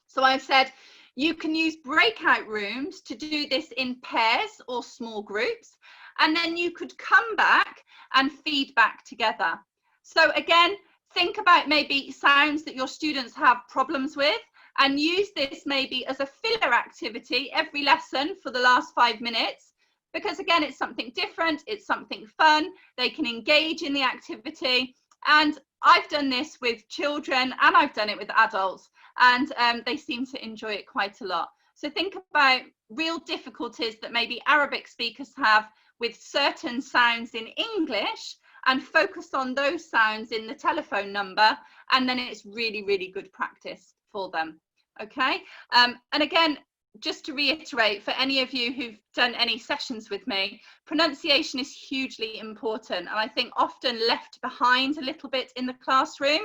So I've said you can use breakout rooms to do this in pairs or small groups, and then you could come back and feedback together. So again, think about maybe sounds that your students have problems with, and use this maybe as a filler activity every lesson for the last 5 minutes, because again, it's something different, it's something fun, they can engage in the activity. And I've done this with children and I've done it with adults, and they seem to enjoy it quite a lot. So think about real difficulties that maybe Arabic speakers have with certain sounds in English, and focus on those sounds in the telephone number, and then it's really good practice for them. Okay, and again, just to reiterate, for any of you who've done any sessions with me, pronunciation is hugely important, and I think often left behind a little bit in the classroom.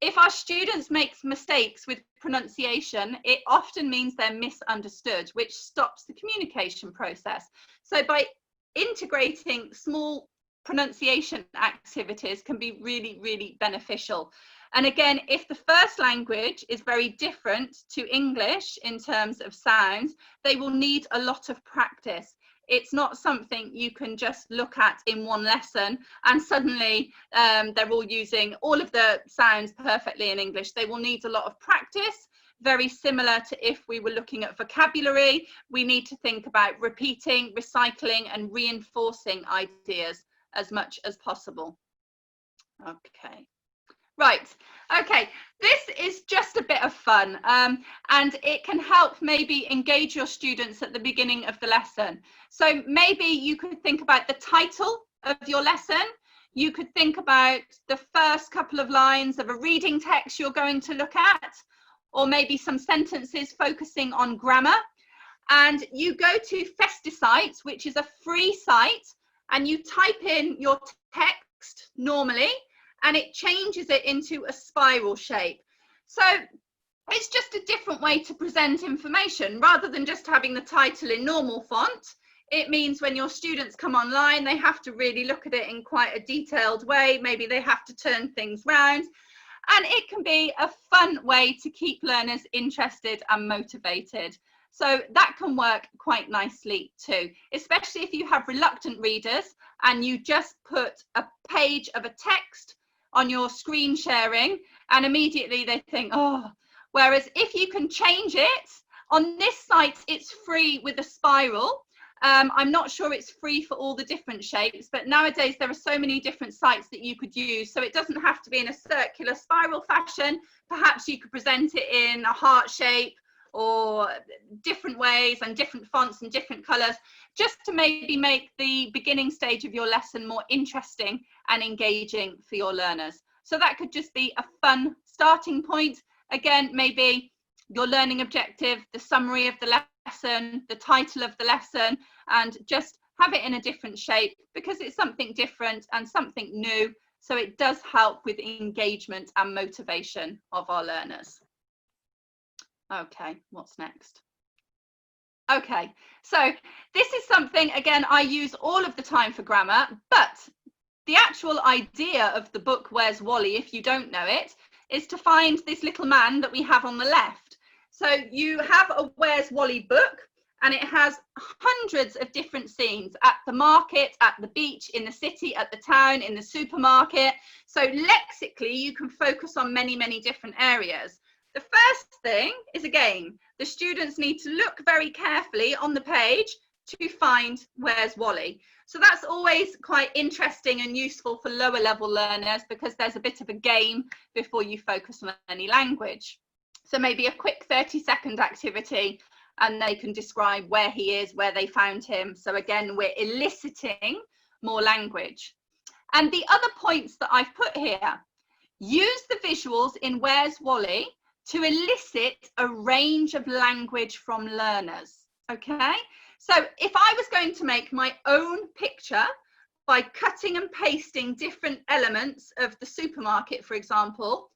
If our students make mistakes with pronunciation, it often means they're misunderstood, which stops the communication process. So by integrating small pronunciation activities can be really beneficial. And again, if the first language is very different to English in terms of sounds, they will need a lot of practice. It's not something you can just look at in one lesson and suddenly they're all using all of the sounds perfectly in English. They will need a lot of practice, very similar to if we were looking at vocabulary. We need to think about repeating, recycling and reinforcing ideas as much as possible. Okay. Right, okay, this is just a bit of fun, and it can help maybe engage your students at the beginning of the lesson. So maybe you could think about the title of your lesson. You could think about the first couple of lines of a reading text you're going to look at, or maybe some sentences focusing on grammar. And you go to Festicite, which is a free site, and you type in your text normally, and it changes it into a spiral shape. So it's just a different way to present information. Rather than just having the title in normal font, it means when your students come online, they have to really look at it in quite a detailed way. Maybe they have to turn things round, and it can be a fun way to keep learners interested and motivated. So that can work quite nicely too, especially if you have reluctant readers and you just put a page of a text on your screen sharing and immediately they think, oh, whereas if you can change it, on this site it's free with a spiral, I'm not sure it's free for all the different shapes, but nowadays there are so many different sites that you could use. So it doesn't have to be in a circular spiral fashion. Perhaps you could present it in a heart shape or different ways and different fonts and different colours, just to maybe make the beginning stage of your lesson more interesting and engaging for your learners. So that could just be a fun starting point. Again, maybe your learning objective, the summary of the lesson, the title of the lesson, and just have it in a different shape because it's something different and something new. So it does help with engagement and motivation of our learners. Okay, what's next? Okay, so this is something, again, I use all of the time for grammar, but the actual idea of the book Where's Wally, if you don't know it, is to find this little man that we have on the left. So you have a Where's Wally book, and it has hundreds of different scenes at the market, at the beach, in the city, at the town, in the supermarket. So lexically, you can focus on many, many different areas. The first thing is a game. The students need to look very carefully on the page to find Where's Wally. So that's always quite interesting and useful for lower level learners because there's a bit of a game before you focus on any language. So maybe a quick 30-second activity and they can describe where he is, where they found him. So again, we're eliciting more language. And the other points that I've put here, use the visuals in Where's Wally to elicit a range of language from learners, okay? So if I was going to make my own picture by cutting and pasting different elements of the supermarket, for example,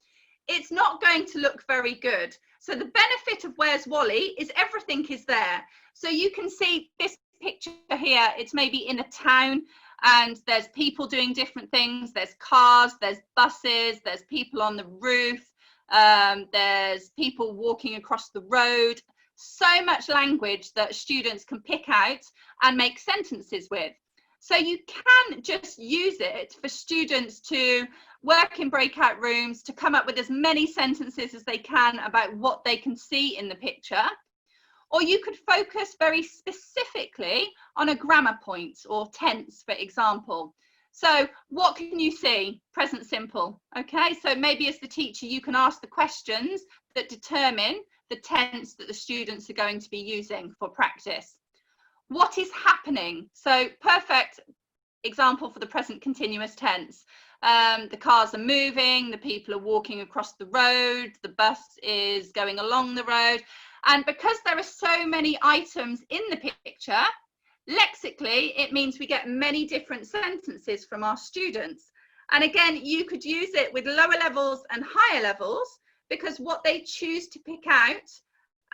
it's not going to look very good. So the benefit of Where's Wally is everything is there. So you can see this picture here, it's maybe in a town and there's people doing different things. There's cars, there's buses, there's people on the roof, there's people walking across the road. So much language that students can pick out and make sentences with. So you can just use it for students to work in breakout rooms, to come up with as many sentences as they can about what they can see in the picture. Or you could focus very specifically on a grammar point or tense, for example. So what can you see? Present simple. Okay, so maybe as the teacher, you can ask the questions that determine the tense that the students are going to be using for practice. What is happening? So perfect example for the present continuous tense. The cars are moving, the people are walking across the road, the bus is going along the road. And because there are so many items in the picture, lexically, it means we get many different sentences from our students. And again, you could use it with lower levels and higher levels because what they choose to pick out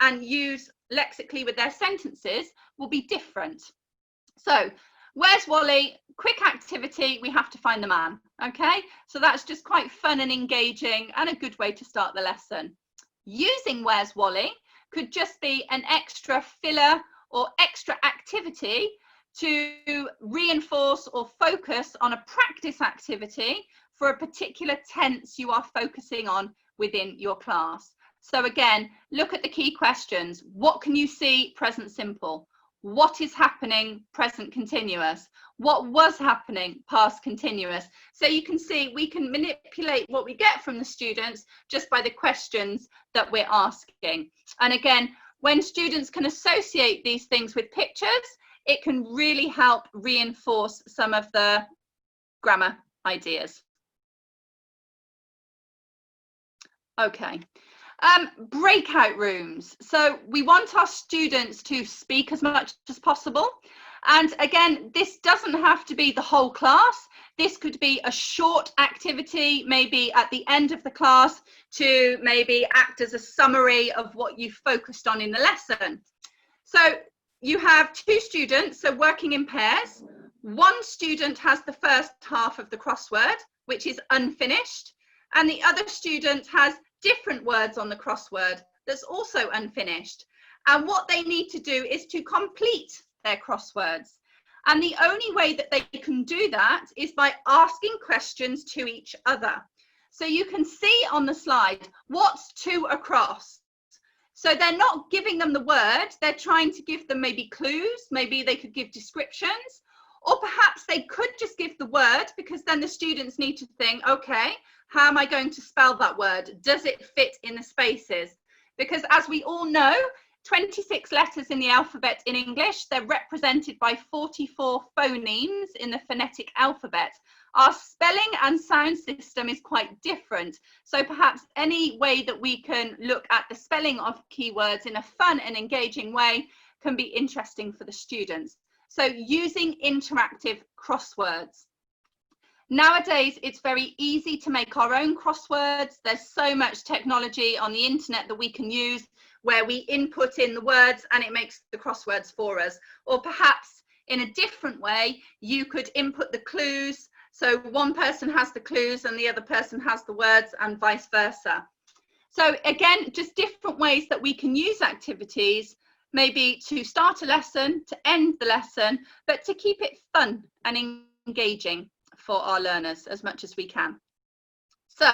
and use lexically with their sentences will be different. So Where's Wally? Quick activity, we have to find the man. Okay, so that's just quite fun and engaging and a good way to start the lesson. Using Where's Wally could just be an extra filler or extra activity to reinforce or focus on a practice activity for a particular tense you are focusing on within your class. So again, look at the key questions. What can you see? Present simple. What is happening? Present continuous. What was happening? Past continuous. So you can see we can manipulate what we get from the students just by the questions that we're asking. And again, when students can associate these things with pictures, it can really help reinforce some of the grammar ideas. Okay. Breakout rooms. So we want our students to speak as much as possible. And again, this doesn't have to be the whole class. This could be a short activity, maybe at the end of the class, to maybe act as a summary of what you focused on in the lesson. So you have two students, so working in pairs. One student has the first half of the crossword, which is unfinished, and the other student has different words on the crossword that's also unfinished. And what they need to do is to complete their crosswords. And the only way that they can do that is by asking questions to each other. So you can see on the slide, what's two across? So they're not giving them the word, they're trying to give them maybe clues, maybe they could give descriptions, or perhaps they could just give the word, because then the students need to think, okay, how am I going to spell that word? Does it fit in the spaces? Because as we all know, 26 letters in the alphabet in English, they're represented by 44 phonemes in the phonetic alphabet. Our spelling and sound system is quite different. So perhaps any way that we can look at the spelling of keywords in a fun and engaging way can be interesting for the students. So using interactive crosswords. Nowadays, it's very easy to make our own crosswords. There's so much technology on the internet that we can use where we input in the words and it makes the crosswords for us. Or perhaps in a different way, you could input the clues. So one person has the clues and the other person has the words, and vice versa. So again, just different ways that we can use activities, maybe to start a lesson, to end the lesson, but to keep it fun and engaging for our learners as much as we can. So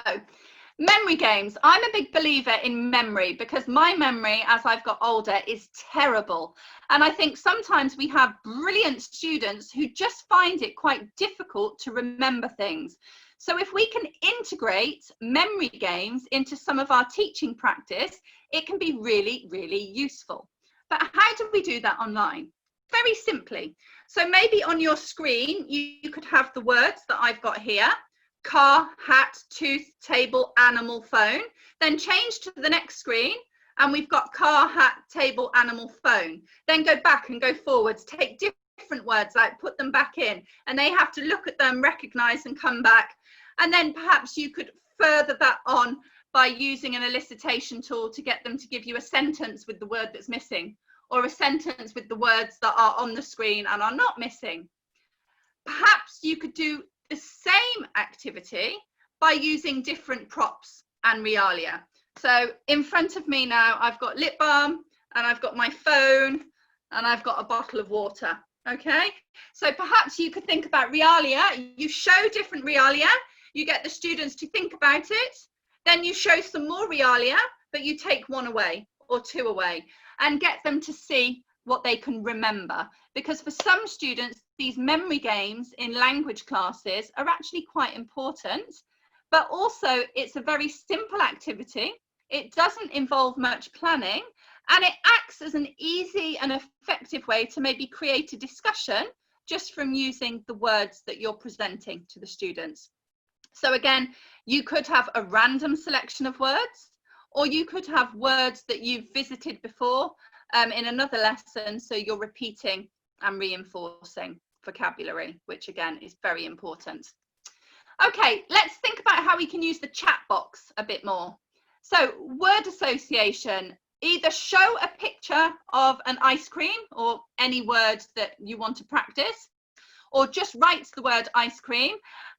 memory games. I'm a big believer in memory because my memory as I've got older is terrible. And I think sometimes we have brilliant students who just find it quite difficult to remember things. So if we can integrate memory games into some of our teaching practice, it can be really, really useful. But how do we do that online? Very simply. So maybe on your screen, you could have the words that I've got here: car, hat, tooth, table, animal, phone. Then change to the next screen and we've got car, hat, table, animal, phone. Then go back and go forwards, take different words out, put them back in, and they have to look at them, recognize and come back. And then perhaps you could further that on by using an elicitation tool to get them to give you a sentence with the word that's missing, or a sentence with the words that are on the screen and are not missing. Perhaps you could do the same activity by using different props and realia. So in front of me now, I've got lip balm and I've got my phone and I've got a bottle of water. Okay, so perhaps you could think about realia. You show different realia, you get the students to think about it, then you show some more realia, but you take one away or two away and get them to see what they can remember. Because for some students, these memory games in language classes are actually quite important, but also it's a very simple activity. It doesn't involve much planning, and it acts as an easy and effective way to maybe create a discussion just from using the words that you're presenting to the students. So again, you could have a random selection of words, or you could have words that you've visited before in another lesson, so you're repeating and reinforcing vocabulary, which again is very important. Okay, let's think about how we can use the chat box a bit more. So word association, either show a picture of an ice cream or any word that you want to practice, or just write the word ice cream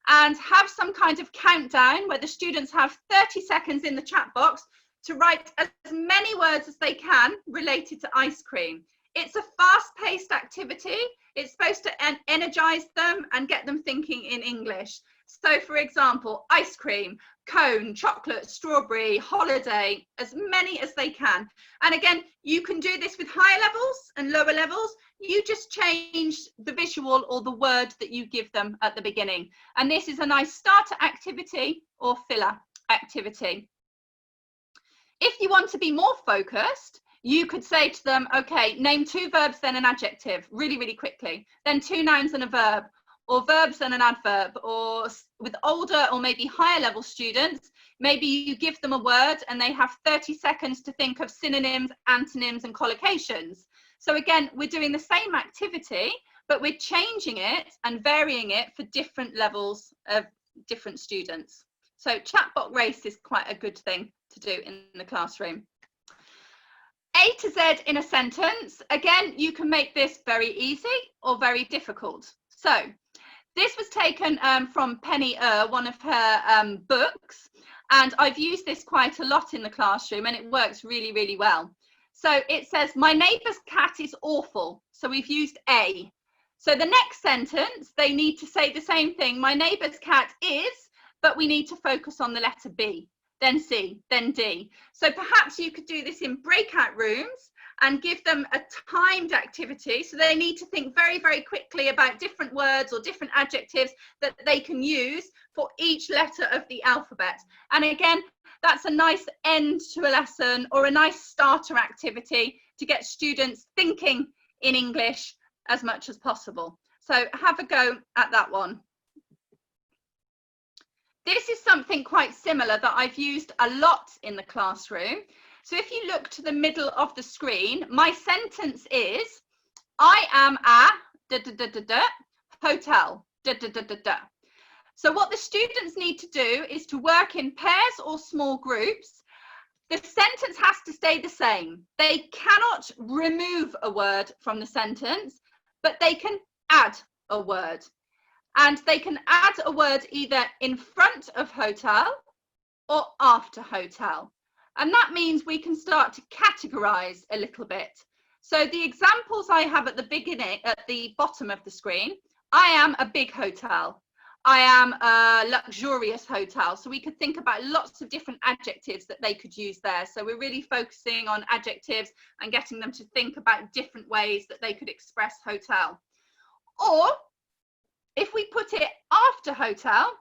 and have some kind of countdown where the students have 30 seconds in the chat box to write as many words as they can related to ice cream. It's a fast-paced activity. It's supposed to energize them and get them thinking in English. So for example, ice cream, cone, chocolate, strawberry, holiday, as many as they can. And again, you can do this with higher levels and lower levels. You just change the visual or the word that you give them at the beginning. And this is a nice starter activity or filler activity. If you want to be more focused, you could say to them, okay, name 2 verbs, then an adjective, really, really quickly. Then 2 nouns and a verb, or verbs and an adverb. Or with older or maybe higher level students, maybe you give them a word and they have 30 seconds to think of synonyms, antonyms, and collocations. So again, we're doing the same activity, but we're changing it and varying it for different levels of different students. So chatbot race is quite a good thing to do in the classroom. A to Z in a sentence. Again, you can make this very easy or very difficult. So this was taken from Penny one of her books, and I've used this quite a lot in the classroom and it works really, really well. So it says, my neighbour's cat is awful. So we've used A. So the next sentence, they need to say the same thing. My neighbour's cat is, but we need to focus on the letter B. then C, then D. So perhaps you could do this in breakout rooms and give them a timed activity. So they need to think very, very quickly about different words or different adjectives that they can use for each letter of the alphabet. And again, that's a nice end to a lesson or a nice starter activity to get students thinking in English as much as possible. So have a go at that one. This is something quite similar that I've used a lot in the classroom. So if you look to the middle of the screen, my sentence is, I am a hotel. So what the students need to do is to work in pairs or small groups. The sentence has to stay the same. They cannot remove a word from the sentence, but they can add a word. And they can add a word either in front of hotel or after hotel. And that means we can start to categorize a little bit. So the examples I have at the beginning, at the bottom of the screen, I am a big hotel. I am a luxurious hotel. So we could think about lots of different adjectives that they could use there. So we're really focusing on adjectives and getting them to think about different ways that they could express hotel. Or if we put it after hotel,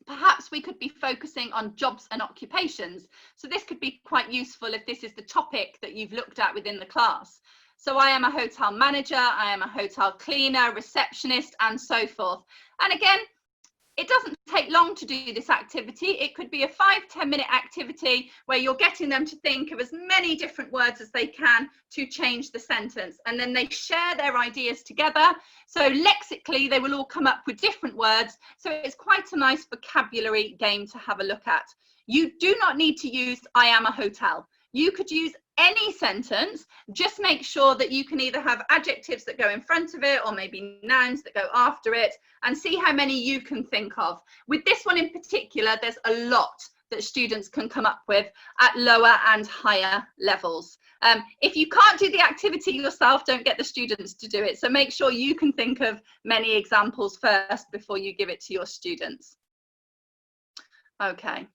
perhaps we could be focusing on jobs and occupations. So this could be quite useful if this is the topic that you've looked at within the class. So I am a hotel manager, I am a hotel cleaner, receptionist, and so forth. And again, it doesn't take long to do this activity. It could be a 5-10 minute activity where you're getting them to think of as many different words as they can to change the sentence. And then they share their ideas together. So lexically, they will all come up with different words. So it's quite a nice vocabulary game to have a look at. You do not need to use I am a hotel. You could use any sentence, just make sure that you can either have adjectives that go in front of it or maybe nouns that go after it, and see how many you can think of. With this one in particular, there's a lot that students can come up with at lower and higher levels. If you can't do the activity yourself, don't get the students to do it. So make sure you can think of many examples first before you give it to your students. Okay.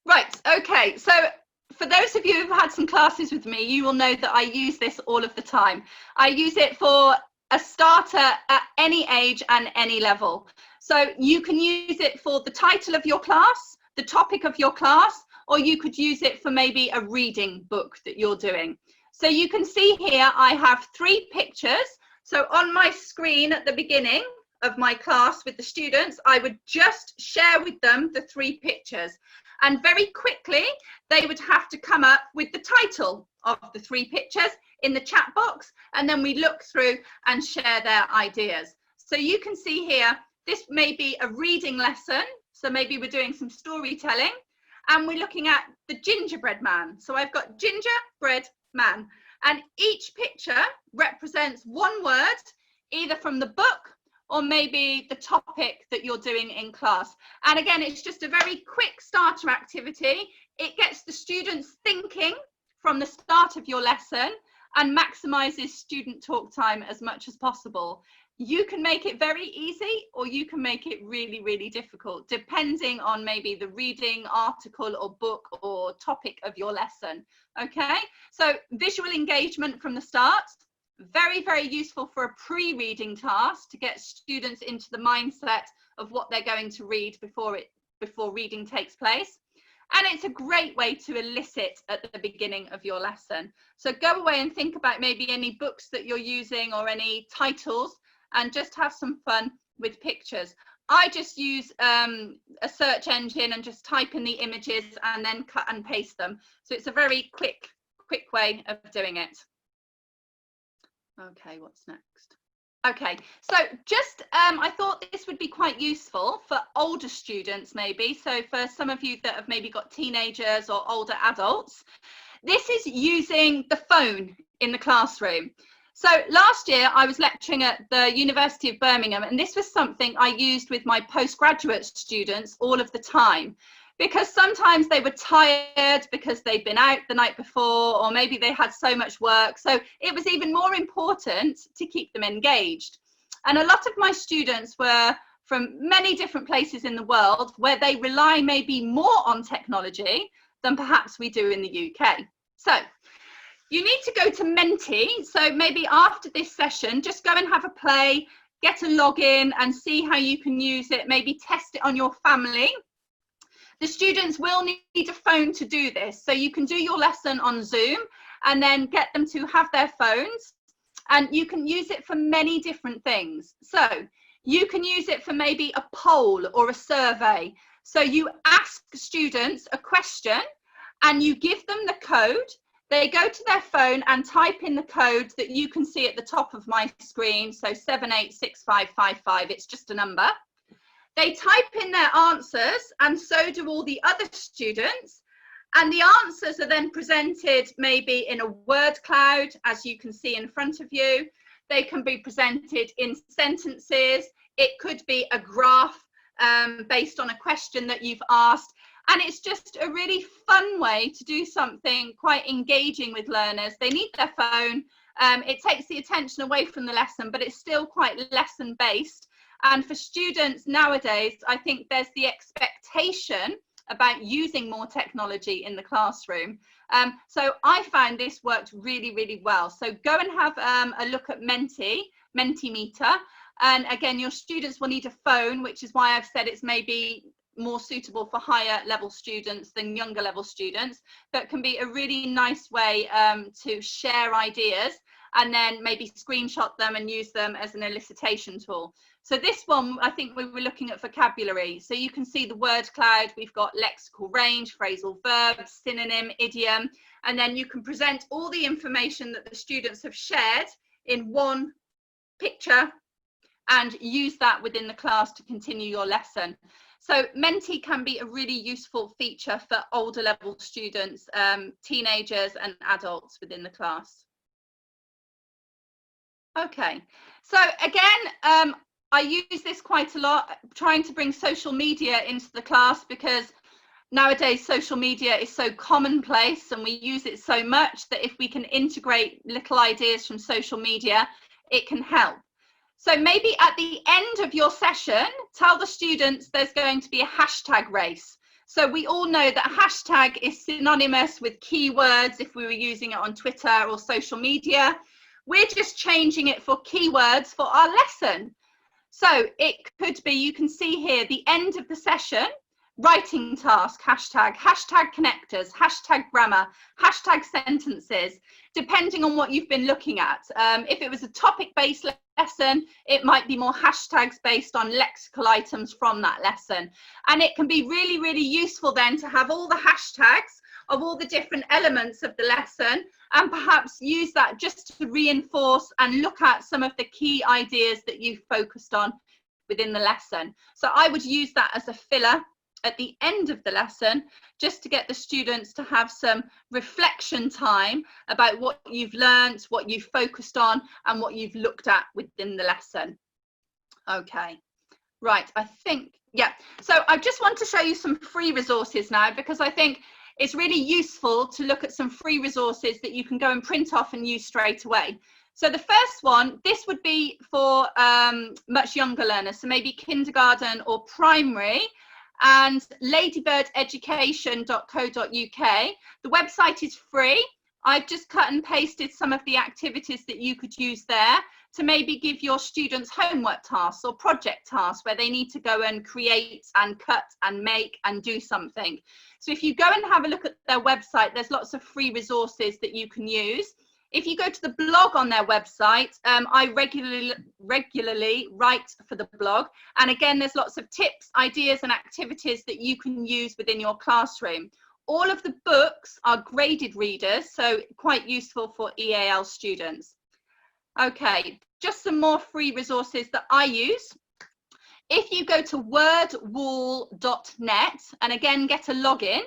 Right, okay, so for those of you who've had some classes with me, you will know that I use this all of the time. I use it for a starter at any age and any level. So you can use it for the title of your class, the topic of your class, or you could use it for maybe a reading book that you're doing. So you can see here I have 3 pictures. So on my screen at the beginning of my class with the students, I would just share with them the 3 pictures. And very quickly, they would have to come up with the title of the 3 pictures in the chat box. And then we look through and share their ideas. So you can see here, this may be a reading lesson. So maybe we're doing some storytelling. And we're looking at the gingerbread man. So I've got gingerbread man. And each picture represents one word, either from the book or maybe the topic that you're doing in class. And again, it's just a very quick starter activity. It gets the students thinking from the start of your lesson and maximizes student talk time as much as possible. You can make it very easy or you can make it really, really difficult, depending on maybe the reading article or book or topic of your lesson. Okay, so visual engagement from the start. Very, very useful for a pre-reading task to get students into the mindset of what they're going to read before reading takes place. And it's a great way to elicit at the beginning of your lesson. So go away and think about maybe any books that you're using or any titles and just have some fun with pictures. I just use a search engine and just type in the images and then cut and paste them. So it's a very quick way of doing it. Okay, what's next? Okay, so just I thought this would be quite useful for older students maybe. So for some of you that have maybe got teenagers or older adults, this is using the phone in the classroom. So last year I was lecturing at the University of Birmingham, and this was something I used with my postgraduate students all of the time. Because sometimes they were tired because they'd been out the night before, or maybe they had so much work. So it was even more important to keep them engaged. And a lot of my students were from many different places in the world where they rely maybe more on technology than perhaps we do in the UK. So you need to go to Menti. So maybe after this session, just go and have a play, get a login and see how you can use it, maybe test it on your family. The students will need a phone to do this. So you can do your lesson on Zoom and then get them to have their phones, and you can use it for many different things. So you can use it for maybe a poll or a survey. So you ask students a question and you give them the code. They go to their phone and type in the code that you can see at the top of my screen. So 786555, it's just a number. They type in their answers, and so do all the other students. And the answers are then presented maybe in a word cloud, as you can see in front of you. They can be presented in sentences. It could be a graph based on a question that you've asked. And it's just a really fun way to do something quite engaging with learners. They need their phone. It takes the attention away from the lesson, but it's still quite lesson based. And for students nowadays, I think there's the expectation about using more technology in the classroom. So I found this worked really, really well. So go and have a look at Mentimeter. And again, your students will need a phone, which is why I've said it's maybe more suitable for higher level students than younger level students, but can be a really nice way to share ideas and then maybe screenshot them and use them as an elicitation tool. So this one, I think we were looking at vocabulary. So you can see the word cloud, we've got lexical range, phrasal verbs, synonym, idiom, and then you can present all the information that the students have shared in one picture and use that within the class to continue your lesson. So Menti can be a really useful feature for older level students, teenagers and adults within the class. Okay, so again, I use this quite a lot, trying to bring social media into the class, because nowadays social media is so commonplace and we use it so much that if we can integrate little ideas from social media, it can help. So maybe at the end of your session, tell the students there's going to be a hashtag race. So we all know that hashtag is synonymous with keywords if we were using it on Twitter or social media. We're just changing it for keywords for our lesson. So it could be, you can see here, the end of the session, writing task, hashtag connectors, hashtag grammar, hashtag sentences, depending on what you've been looking at. If it was a topic-based lesson, it might be more hashtags based on lexical items from that lesson. And it can be really, really useful then to have all the hashtags of all the different elements of the lesson, and perhaps use that just to reinforce and look at some of the key ideas that you've focused on within the lesson. So I would use that as a filler at the end of the lesson, just to get the students to have some reflection time about what you've learned, what you've focused on, and what you've looked at within the lesson. Okay, right, I think, yeah. So I just want to show you some free resources now, because I think it's really useful to look at some free resources that you can go and print off and use straight away. So the first one, this would be for much younger learners, so maybe kindergarten or primary, and ladybirdeducation.co.uk. The website is free. I've just cut and pasted some of the activities that you could use there to maybe give your students homework tasks or project tasks where they need to go and create and cut and make and do something. So if you go and have a look at their website, there's lots of free resources that you can use. If you go to the blog on their website, I regularly write for the blog. And again, there's lots of tips, ideas and activities that you can use within your classroom. All of the books are graded readers, so quite useful for EAL students. Okay, just some more free resources that I use. If you go to wordwall.net and again get a login,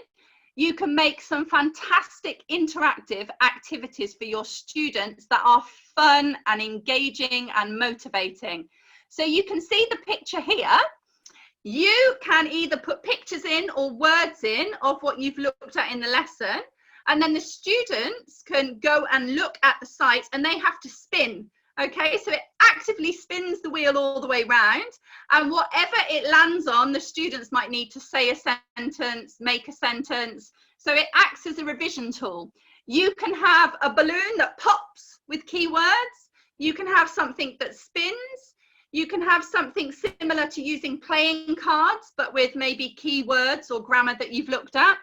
you can make some fantastic interactive activities for your students that are fun and engaging and motivating. So you can see the picture here. You can either put pictures in or words in of what you've looked at in the lesson, and then the students can go and look at the site and they have to spin Okay, so it actively spins the wheel all the way round, and whatever it lands on, the students might need to say a sentence, make a sentence. So it acts as a revision tool. You can have a balloon that pops with keywords. You can have something that spins. You can have something similar to using playing cards, but with maybe keywords or grammar that you've looked at.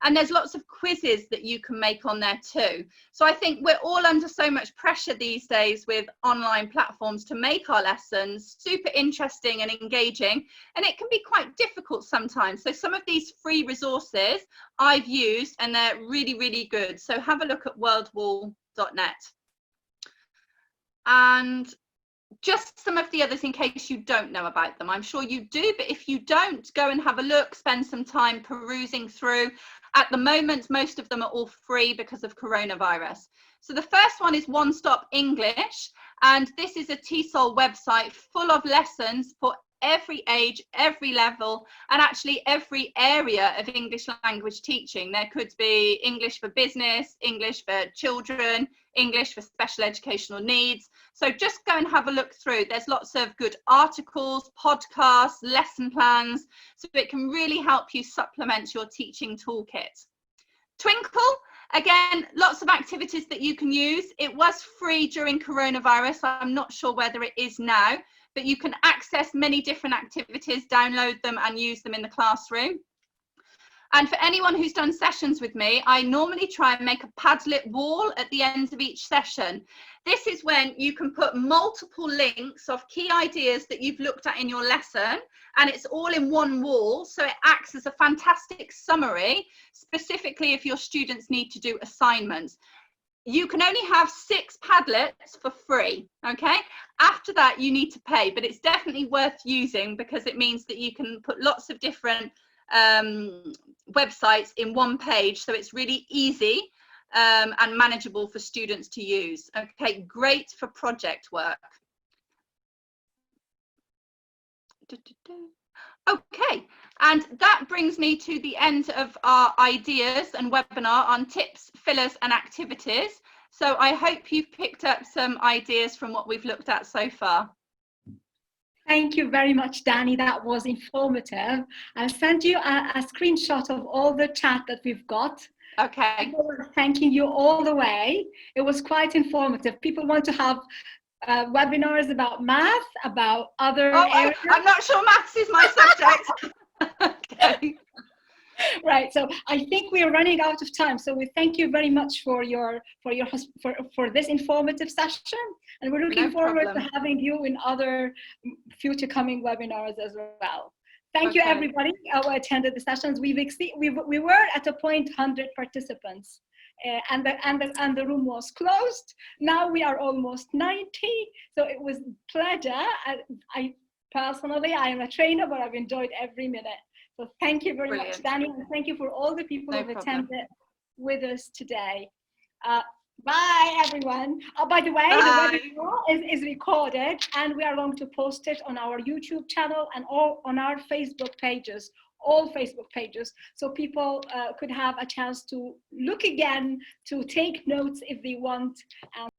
And there's lots of quizzes that you can make on there too. So I think we're all under so much pressure these days with online platforms to make our lessons super interesting and engaging, and it can be quite difficult sometimes. So some of these free resources I've used, and they're really, really good. So have a look at worldwall.net. And just some of the others in case you don't know about them. I'm sure you do, but if you don't, go and have a look, spend some time perusing through. At the moment, most of them are all free because of coronavirus. So the first one is One Stop English, and this is a TESOL website full of lessons for every age, every level, and actually every area of English language teaching. There could be English for business, English for children, English for special educational needs. So just go and have a look through. There's lots of good articles, podcasts, lesson plans, so it can really help you supplement your teaching toolkit. Twinkle, again, lots of activities that you can use. It was free during coronavirus. I'm not sure whether it is now, but you can access many different activities, download them and use them in the classroom. And for anyone who's done sessions with me, I normally try and make a Padlet wall at the end of each session. This is when you can put multiple links of key ideas that you've looked at in your lesson, and it's all in one wall. So it acts as a fantastic summary, specifically if your students need to do assignments. You can only have 6 Padlets for free, okay? After that, you need to pay, but it's definitely worth using because it means that you can put lots of different websites in one page, so it's really easy and manageable for students to use. Okay, great for project work. Okay, and that brings me to the end of our ideas and webinar on tips, fillers and activities. So I hope you've picked up some ideas from what we've looked at so far. Thank you very much, Dani. That was informative. I'll send you a screenshot of all the chat that we've got. Okay. People were thanking you all the way. It was quite informative. People want to have webinars about math, about other areas. I'm not sure maths is my subject. Okay. Right, so I think we are running out of time. So we thank you very much for this informative session, and we're looking forward to having you in other future coming webinars as well. Thank you, everybody who attended the sessions. We were at a point 100 participants, and the room was closed. Now we are almost 90. So it was a pleasure. I personally, I am a trainer, but I've enjoyed every minute. So thank you very much, Dani, and thank you for all the people who have attended with us today. Bye, everyone. By the way, the webinar is recorded, and we are going to post it on our YouTube channel and all on our Facebook pages, all Facebook pages, so people could have a chance to look again, to take notes if they want.